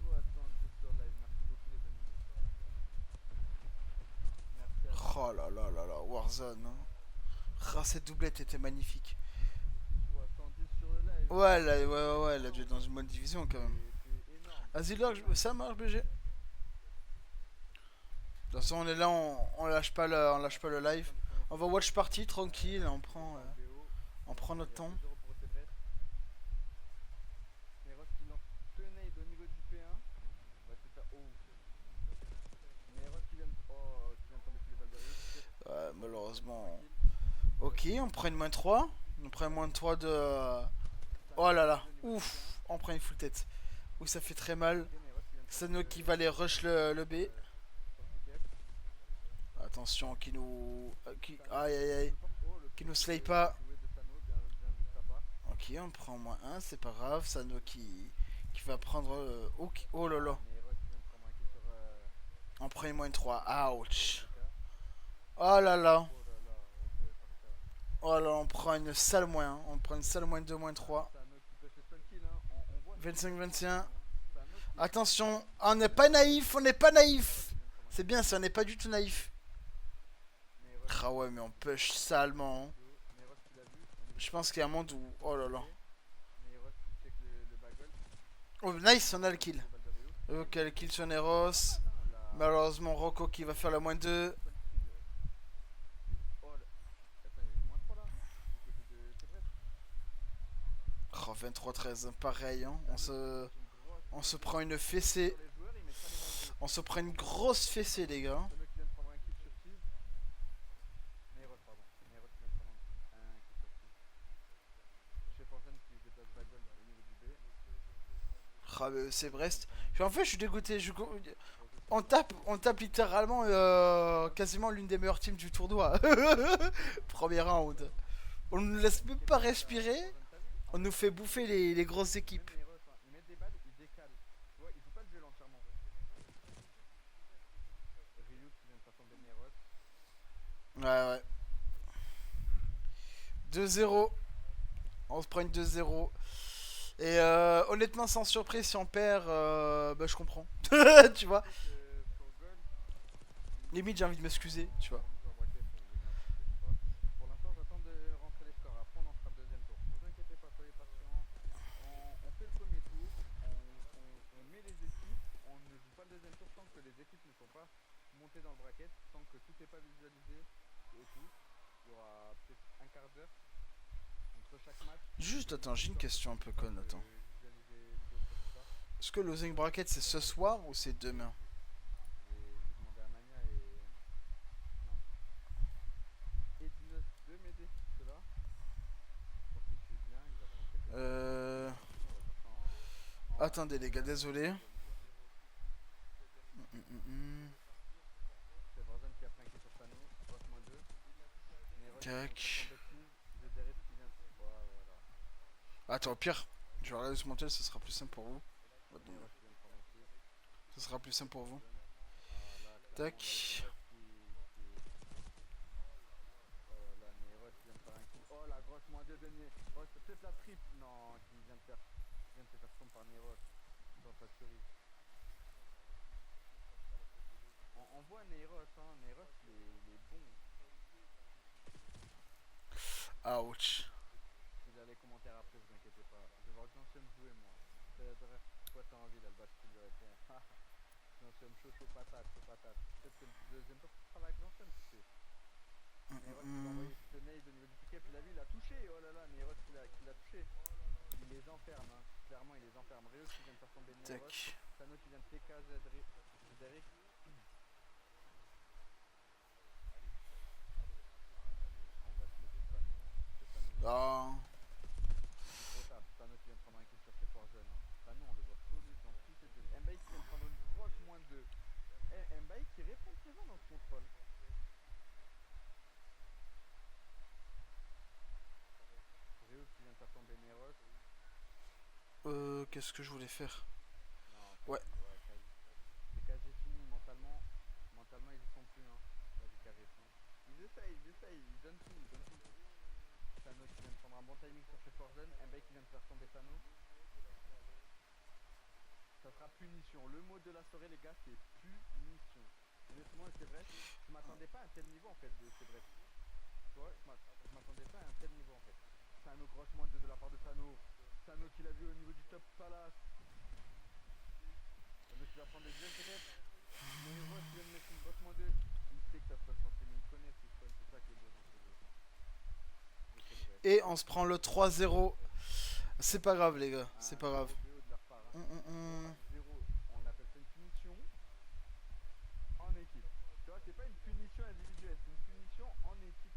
70 sur le live. Merci beaucoup les amis. Merci à vous. Oh là là là là, Warzone. Hein. Ah, cette doublette était magnifique. 70 sur le live. Ouais, ouais, elle a dû être dans une bonne division quand même. C'est énorme. Vas-y, là, ça marche, BG. De toute façon, on est là, on lâche pas le live. On va watch party tranquille, on prend notre temps. Neros qui lance Tenade au niveau du P1. On va se faire. Oh. Malheureusement. Ok, on prend une -3. On prend une -3 de... Oh là là. Ouf. On prend une full tête. Ouh, ça fait très mal. Sano qui va aller rush le B. Attention, qui nous... Aïe aïe aïe. Qui nous slay pas. Ok, on prend -1, c'est pas grave. Sano qui va prendre... Oh là là. On prend une -3. Ouch. Oh là là. Oh là là, on prend une sale moins. On prend une sale -2, -3. 25-21. Attention, on n'est pas naïf, on n'est pas naïf. C'est bien ça, on n'est pas du tout naïf. Ah ouais, mais on push salement. Je pense qu'il y a un monde où... Oh là là. Oh, nice, on a le kill. Ok, le kill sur Neros. Malheureusement, Rocco qui va faire le -2. Oh, 23-13, pareil. Hein. On se prend une fessée. On se prend une grosse fessée, les gars. Ah, c'est Brest. En fait, je suis dégoûté. On tape littéralement quasiment l'une des meilleures teams du tournoi. Premier round. On ne nous laisse même pas respirer. On nous fait bouffer les grosses équipes. Ouais, ouais. 2-0. On se prend une 2-0. Et honnêtement, sans surprise, si on perd, bah, je comprends. Tu vois. Limite, j'ai envie de m'excuser, tu vois. Pour l'instant, j'attends de rentrer les scores. Après, on en fera le deuxième tour. Ne vous inquiétez pas, soyez patients. On fait le premier tour, on met les équipes, on ne joue pas le deuxième tour tant que les équipes ne sont pas montées dans le bracket, tant que tout n'est pas visualisé et tout. Il y aura peut-être un quart d'heure entre chaque match. Juste, attends, j'ai une question un peu conne, attends. Est-ce que le losing bracket c'est ce soir ou c'est demain? Je vais demander à Mania et... Non. Et 19 de m'aider sur cela. Pour qu'il suive bien, il va prendre quelques... Attendez les gars, désolé. C'est Warzone qui a flanqué sur Sano, Ross -2. Tac. Voilà. Attends, au pire, je vais regarder ce montage, ce sera plus simple pour vous. Ce sera plus simple pour vous. Tac. Oh la grosse -2 de Neros. Peut-être la triple. Non, qui vient de se faire sombre par Neros. Dans sa cerise. On voit Neros, hein. Neros, il est bon. Ouch. Je vais les commentaires après, vous inquiétez pas. Je vais voir Jean-Sim jouer, moi. Pourquoi t'as envie d'Albat qui lui répond? Jean-Sim chaud patate, Peut-être que le deuxième tour, ce sera avec Jean-Sim, tu sais. Neros qui va envoyer ce nade au niveau du piquet, puis il a vu, il a touché. Oh là là, Neros qui l'a touché. Il les enferme, hein. Clairement, il les enferme. Reus qui vient de faire tomber Neros. Sano qui vient de TK Zedric. On va se mettre Sano. Ah. Gros taf, Sano qui vient de prendre un kill sur ses forts jeunes. Hein. Sano, on le voit solide dans tous ses jeux. Mbaye qui vient de prendre une grosse -2. Mbaye qui répond présent dans ce contrôle. Reus qui vient de faire tomber Neros. Qu'est-ce que je voulais faire? Non, ouais. C'est quasi fini mentalement. Mentalement, ils y sont plus. Hein. Vas-y, Caris. Hein. Ils essayent, ils donnent tout. Sano qui vient de prendre un bon timing sur ses Forzen. Mbaye qui vient de faire tomber Sano. Ça sera punition. Le mot de la soirée, les gars, c'est punition. Honnêtement, c'est vrai. Je m'attendais pas à un tel niveau en fait de c'est vrai. Tu vois, je m'attendais pas à un tel niveau en fait. Sano, grosse -2 de la part de Sano. Sano qui l'a vu au niveau du top palace. Sano qui va prendre les deuxièmes peut-être. Mais Ross vient de mettre une grosse -2. Il sait que ça spawn censé, mais il connaît ce spawn, c'est ça qui est beau dans ce jeu. Et on se prend le 3-0. C'est pas grave les gars, c'est pas grave. On appelle ça une punition en équipe. Tu vois, c'est pas une punition individuelle, c'est une punition en équipe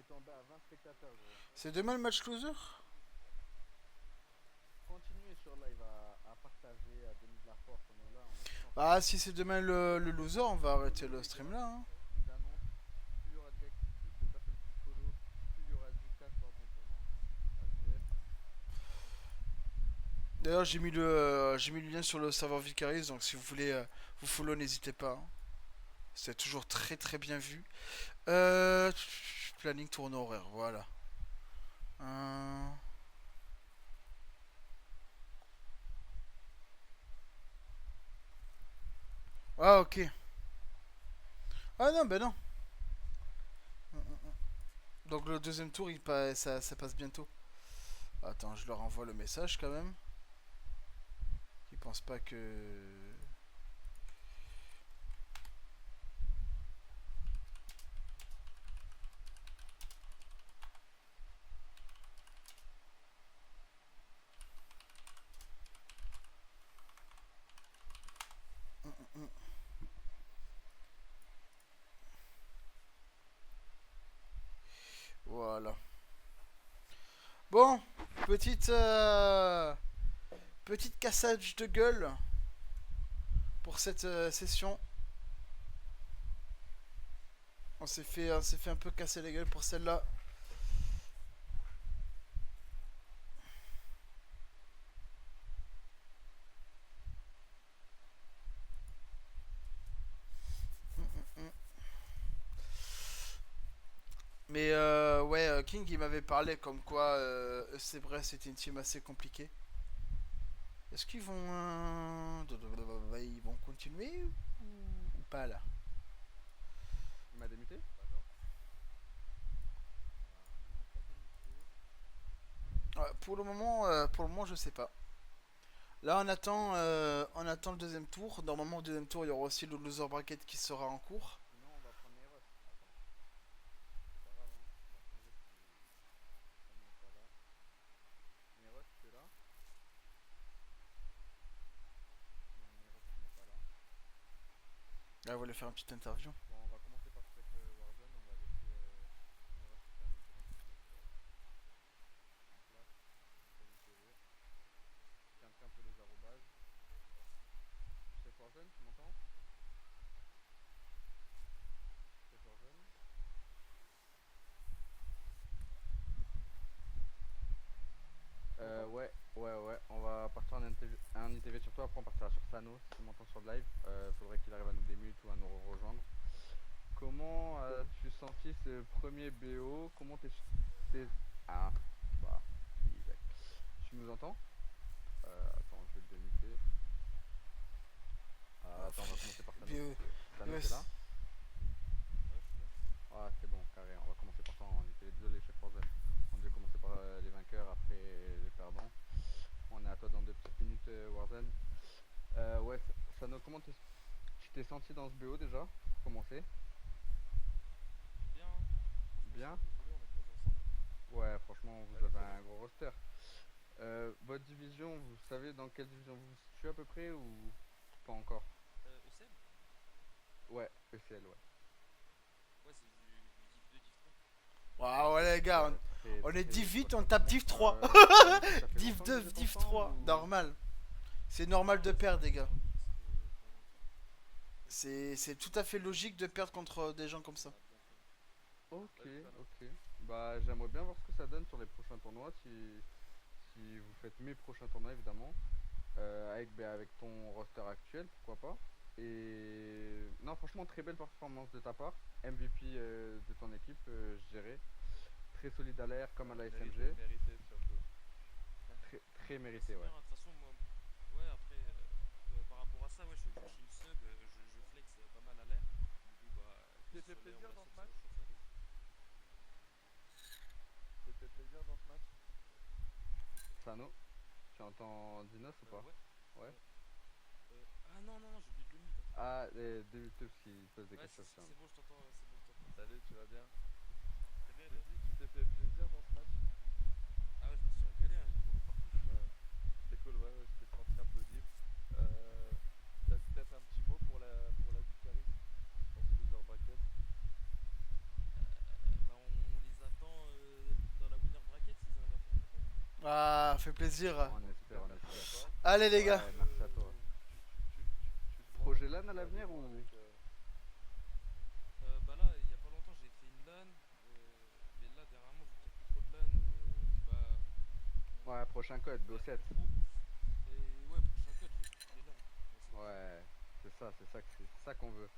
tombé à 20 spectateurs, gros. C'est demain le match loser? Continuez sur live à partager, à donner de la force. On est là, on est tous ensemble. Ah, si c'est demain le loser, on va arrêter le stream là. Hein. Je vous annonce, plus il y aura de personnes qui follow, plus il y aura du cash lors d'un tournoi. C'est-à-dire, D'ailleurs, j'ai mis le lien sur le serveur Vicaris, donc si vous voulez vous follow, n'hésitez pas. Hein. C'est toujours très très bien vu. Euh, Planning tournoi horaire, voilà. Euh, Ah, ok. Ah non, ben non. Donc le deuxième tour, ça passe bientôt. Attends, je leur envoie le message quand même. Ils pensent pas que... Voilà. Bon, petite... petite cassage de gueule pour cette session. On s'est fait un peu casser la gueule pour celle-là. Mais ouais, King il m'avait parlé comme quoi c'est vrai, c'était une team assez compliquée. Est-ce qu'ils vont ils vont continuer ou pas là? il m'a démuté. Pour le moment, je sais pas. Là, on attend le deuxième tour. Normalement, au deuxième tour, il y aura aussi le loser bracket qui sera en cours. Sinon, on va prendre Neros. Attends, c'est pas grave, hein. On va changer si Sano n'est pas là. Neros, tu es là? Non, Neros, tu n'es pas là. Là, on va lui faire une petite interview. Bon, on va commencer par Chef Warzone. On va laisser Neros et Sano pour l'instant se mettre en place. Sur une TV. Quelqu'un peut les arrobases. Chef Warzone, tu m'entends? Chef Warzone? Tu m'entends? Ouais, on va partir en ITV sur toi, après on partira sur Sano, si tu m'entends sur le live. Faudrait qu'il arrive à nous démute ou à nous rejoindre. Comment as-tu senti ce premier BO? Comment t'es... Ah, bah, Isaac. Tu nous entends? Attends, je vais le démuter. Attends, on va commencer par Sano. Sano, t'es là? Ah, c'est bon, carré, on va commencer par toi en ITV. Désolé, chef Warzone. On devait commencer par les vainqueurs, après les perdants. On est à toi dans 2 petites minutes, Warzone. Ouais, Sano, comment tu t'es senti dans ce BO déjà, pour commencer? Bien, Bien? franchement, si vous voulez, on est posé ensemble. Ouais, franchement, vous avez un gros roster. Votre division, vous savez dans quelle division vous vous situez à peu près ou pas encore? ECL? Ouais, ECL, ouais. Ouais, c'est du Div 2, Div 3. Waouh, ouais, les gars, on est div 8, on tape div 3. Div 2, div 3, normal. C'est normal de perdre, les gars. C'est tout à fait logique de perdre contre des gens comme ça. Ok, ok. Bah, j'aimerais bien voir ce que ça donne sur les prochains tournois, si vous faites mes prochains tournois, évidemment. Avec ton roster actuel, pourquoi pas. Et non, franchement, très belle performance de ta part. MVP de ton équipe, je dirais. Très solide à l'air, comme à la SMG. Mérité surtout. Très mérité, ouais. De toute façon, moi, ouais, après, par rapport à ça, ouais, je suis une sub, je flex pas mal à l'air. Du coup, bah, T'es que ce fait soit l'air plaisir ou la dans sub, ce ça match? va, je trouve ça cool. T'es fait plaisir dans ce match? Sano, tu entends Dinos ou pas? Ouais. Ouais. Ah non, non, non, j'ai oublié de le mute, attends. Ah, débuté parce qu'il pose des Ouais, questions. c'est bon, je t'entends, c'est bon, je t'entends. Salut, tu vas bien? Très bien, et J'ai toi? dit, tu t'es fait plaisir dans ce match? Ah ouais, je me suis régalé, hein, j'ai couru partout. Ouais. C'était cool, ouais, je t'ai senti un peu libre. T'as peut-être un petit mot pour la Vicaris, pour ce loser bracket? Bah, on les attend fait plaisir. On espère, on espère. Allez les gars. Ouais, merci à toi. Projet LAN à l'avenir ou Bah là, il y a pas longtemps, j'ai fait une LAN. Mais là, dernièrement, vu qu'il n'y a plus trop de LAN, bah, ouais, prochain code, on a BO7. plus trop. Et ouais, prochain code, je vais faire toutes les LAN. Ouais, c'est ça qu'on veut.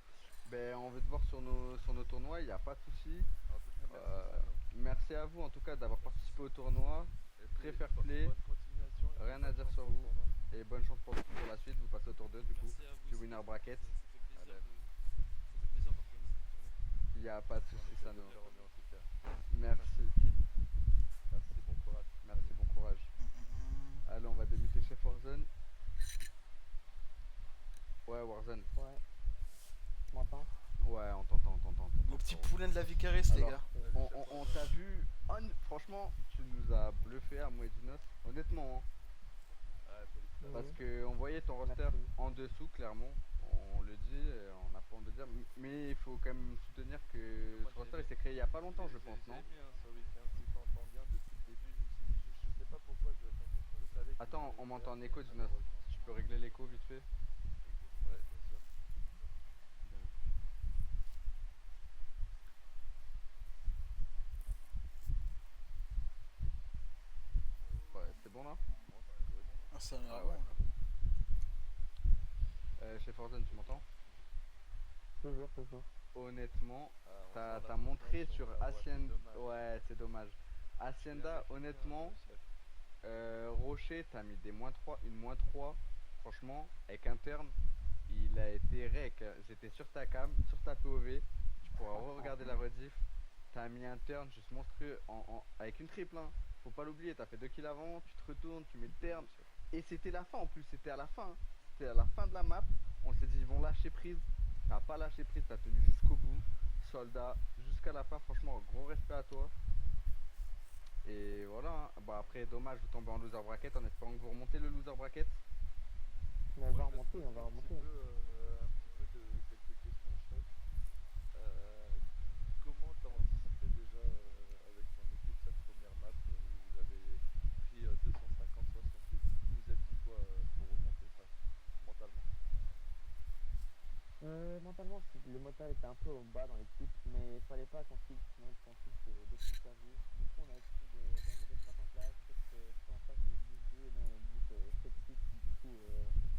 Ben, on veut te voir sur nos tournois, il n'y a pas de souci. En tout cas, merci Euh, Sano. merci à vous en tout cas d'avoir participé au tournoi. Et Très puis, fair play. bonne continuation. Et Rien bonne à dire chance sur pour le vous. tournoi. Et bonne chance pour la suite. Vous passez au tour 2 du coup. Merci à vous Du aussi. winner bracket. Ça fait plaisir Allez. ça fait plaisir d'organiser des tournois. Il n'y a pas de On souci, essaie Sano. de faire au mieux en tout cas. Merci. Merci, bon courage. Merci, bon courage. Allez, on va débuter chez Warzone. Ouais, Warzone. Ouais. Tu m'entends? Ouais, on t'entend. Le petit poulain de la Vicariste, les Alors, gars. on t'a vu. Franchement, tu nous as bluffé à moi et Dinos. Honnêtement, hein. Ouais, félicitations. Parce que on voyait ton roster Merci. en dessous, clairement. On le dit, on n'a pas honte de dire. Mais il faut quand même soutenir que Moi, ce roster j'ai- il s'est créé il y a pas longtemps, je pense, J'ai non? mis sur week-end, si t'entends bien depuis le début, je sais pas pourquoi je savais que Attends, vous on allez m'entend en faire, écho, mais Dinos. malheureusement. Si tu peux régler l'écho vite fait. Ouais, bien sûr. Ouais, c'est bon là? Bon, ça doit être bon. Ah, ça a l'air Ah bon, ouais. là. Chez Forzen, tu m'entends? Toujours, toujours. Honnêtement, Ah, on t'as sent la t'as montré frustration sur de la voix, c'est Hacienda. dommage. Ouais, c'est dommage. Hacienda, Bien honnêtement, réfléchi, hein, le chef. Rocher, t'as mis des -3, une -3. Franchement, avec interne, il a été rec. J'étais sur ta cam, sur ta POV. Tu pourras regarder la rediff. T'as mis un turn juste monstrueux avec une triple. Hein. Faut pas l'oublier, t'as fait 2 kills avant, tu te retournes, tu mets le turn. Et c'était la fin en plus, c'était à la fin. Hein. C'était à la fin de la map. On s'est dit, ils vont lâcher prise. T'as pas lâché prise, t'as tenu jusqu'au bout. Soldat, jusqu'à la fin, franchement, gros respect à toi. Et voilà. Hein. Bon, après, dommage, vous tombez en loser bracket en espérant que vous remontez le loser bracket. Mais on va Moi, je vais te remonter, on poser va un petit remonter. peu de quelques questions, chef. Comment t'as anticipé déjà avec ton équipe cette première map où vous avez pris 250-68? Vous êtes dit quoi pour remonter ça mentalement? Mentalement, le mental était un peu au bas dans l'équipe, mais il fallait pas qu'on fixe, sinon qu'on fixe des petits servis. Du coup, on a essayé de remettre des strates en place, sauf que ceux en face, c'est 10-2 et nous, on est 7-6, du coup,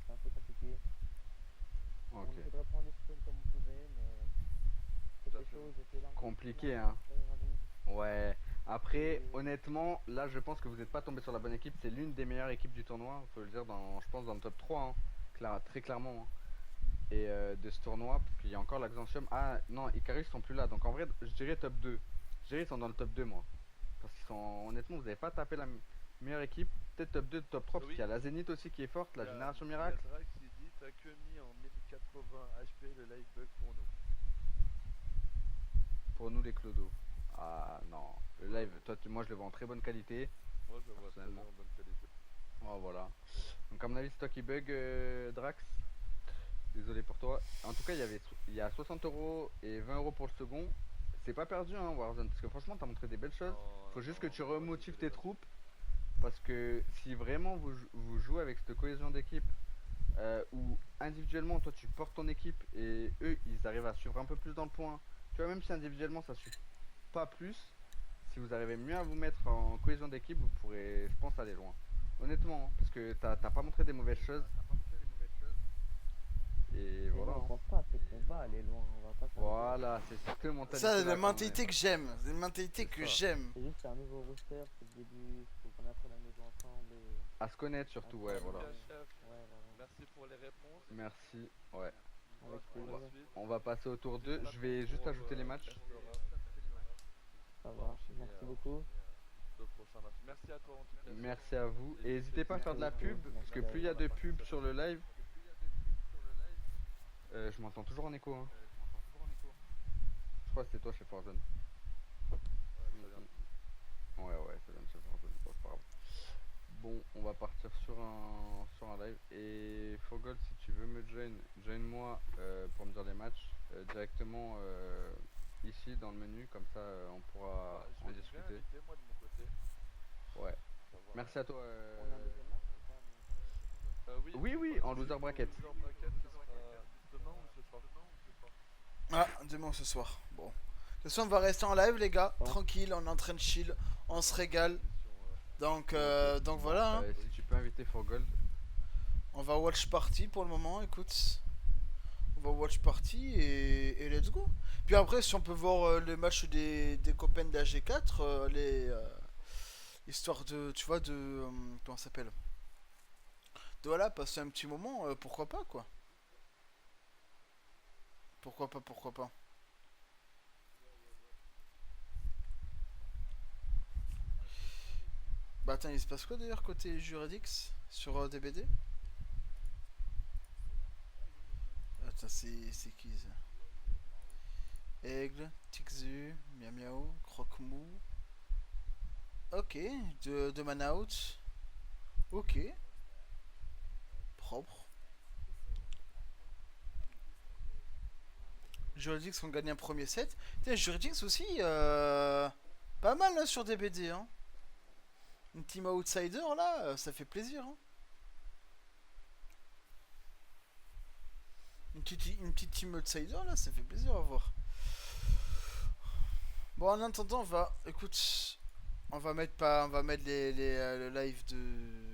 c'est un peu compliqué. On Ok. essaie de reprendre les choses comme on pouvait, mais c'était chaud, j'étais là. Compliqué, hein. Ouais. Après, Et- honnêtement, là, je pense que vous n'êtes pas tombé sur la bonne équipe. C'est l'une des meilleures équipes du tournoi. Faut le dire, je pense, dans le top 3. Hein. Très clairement. Hein. Et de ce tournoi, parce qu'il y a encore l'Axantium. Ah non, Icarus sont plus là. Donc en vrai, je dirais top 2. Je dirais ils sont dans le top 2, moi. Parce qu'ils sont, honnêtement, vous n'avez pas tapé la meilleure équipe. Peut-être top 2, top 3. Parce Oui. qu'il y a la Zénith aussi qui est forte, la Génération Il y a Miracle. Drax qui dit t'as que mis en 1080 HP le live bug pour nous. Pour nous, les clodos. Ah non. Le live, toi, moi, je le vois en très bonne qualité. Moi je le vois très bien Personnellement. en bonne qualité. Oh, voilà. Donc, à mon avis, c'est toi qui bug, Drax. Désolé pour toi. En tout cas, il y a 60 € et 20 € pour le second. C'est pas perdu, hein, Warzone. Parce que franchement, t'as montré des belles choses. Faut juste que tu remotives tes troupes. Parce que si vraiment vous jouez avec cette cohésion d'équipe, où individuellement, toi, tu portes ton équipe et eux, ils arrivent à suivre un peu plus dans le point. Tu vois, même si individuellement, ça suit pas plus, si vous arrivez mieux à vous mettre en cohésion d'équipe, vous pourrez, je pense, aller loin. Honnêtement, hein, parce que t'as pas montré des mauvaises choses. Et voilà. on Hein. pense pas, c'est qu'on va aller loin, on va pas s'arrêter. Voilà, c'est cette mentalité. Ça, c'est la mentalité que j'aime. C'est une mentalité C'est que ça. j'aime. C'est juste un nouveau roster, c'est le début, faut qu'on apprenne à nous jouer ensemble et... À se connaître surtout, ouais, voilà. Bien, chef. Ouais, voilà. Merci pour les réponses. Merci, ouais. Avec Pour la plaisir. suite. On va passer au tour 2. On Je vais attend juste pour, ajouter les matchs. Restera. Ça On va va, enchaîner, merci beaucoup. Le prochain match. Merci à toi en tout cas. Merci à vous. Et n'hésitez pas à faire de la pub, parce que plus il y a de pubs sur le live. Je m'entends toujours en écho. Hein. Je crois que c'était toi chez Warzone. Ouais, ça vient de chez Warzone. Bon, c'est pas grave. Bon, on va partir sur un live. Et Fogol, si tu veux me join-moi pour me dire les matchs directement ici dans le menu. Comme ça, on pourra en Je vais discuter. inviter moi de mon côté. Ouais. savoir. Merci à toi. On a un deuxième match ou pas, mais- Oui, en loser bracket. Loser bracket, ce sera demain ou ce soir? Ah, demain ce soir. Bon. De toute façon, on va rester en live, les gars. Bon. Tranquille, on est en train de chill. On se régale. Donc Bon, voilà. Hein. si tu peux inviter For Gold. On va watch party pour le moment, écoute. On va watch party et let's go. Puis après, si on peut voir les matchs des copains d'AG4, histoire de, tu vois, comment ça s'appelle? De voilà, passer un petit moment, pourquoi pas, quoi. Pourquoi pas, pourquoi pas. Bah attends, il se passe quoi d'ailleurs côté Juridix sur DBD? Attends, c'est qui ça? Aigle, Tixu, Miao Miao, Croque-Mou. Ok, de man out. Ok. Propre. Juridix ont gagné un premier set. Tiens, Juridix aussi, pas mal là, sur DBD. Hein. Une team outsider là, ça fait plaisir. Hein. Une petite team outsider là, ça fait plaisir à voir. Bon, en attendant, écoute, on va mettre le live de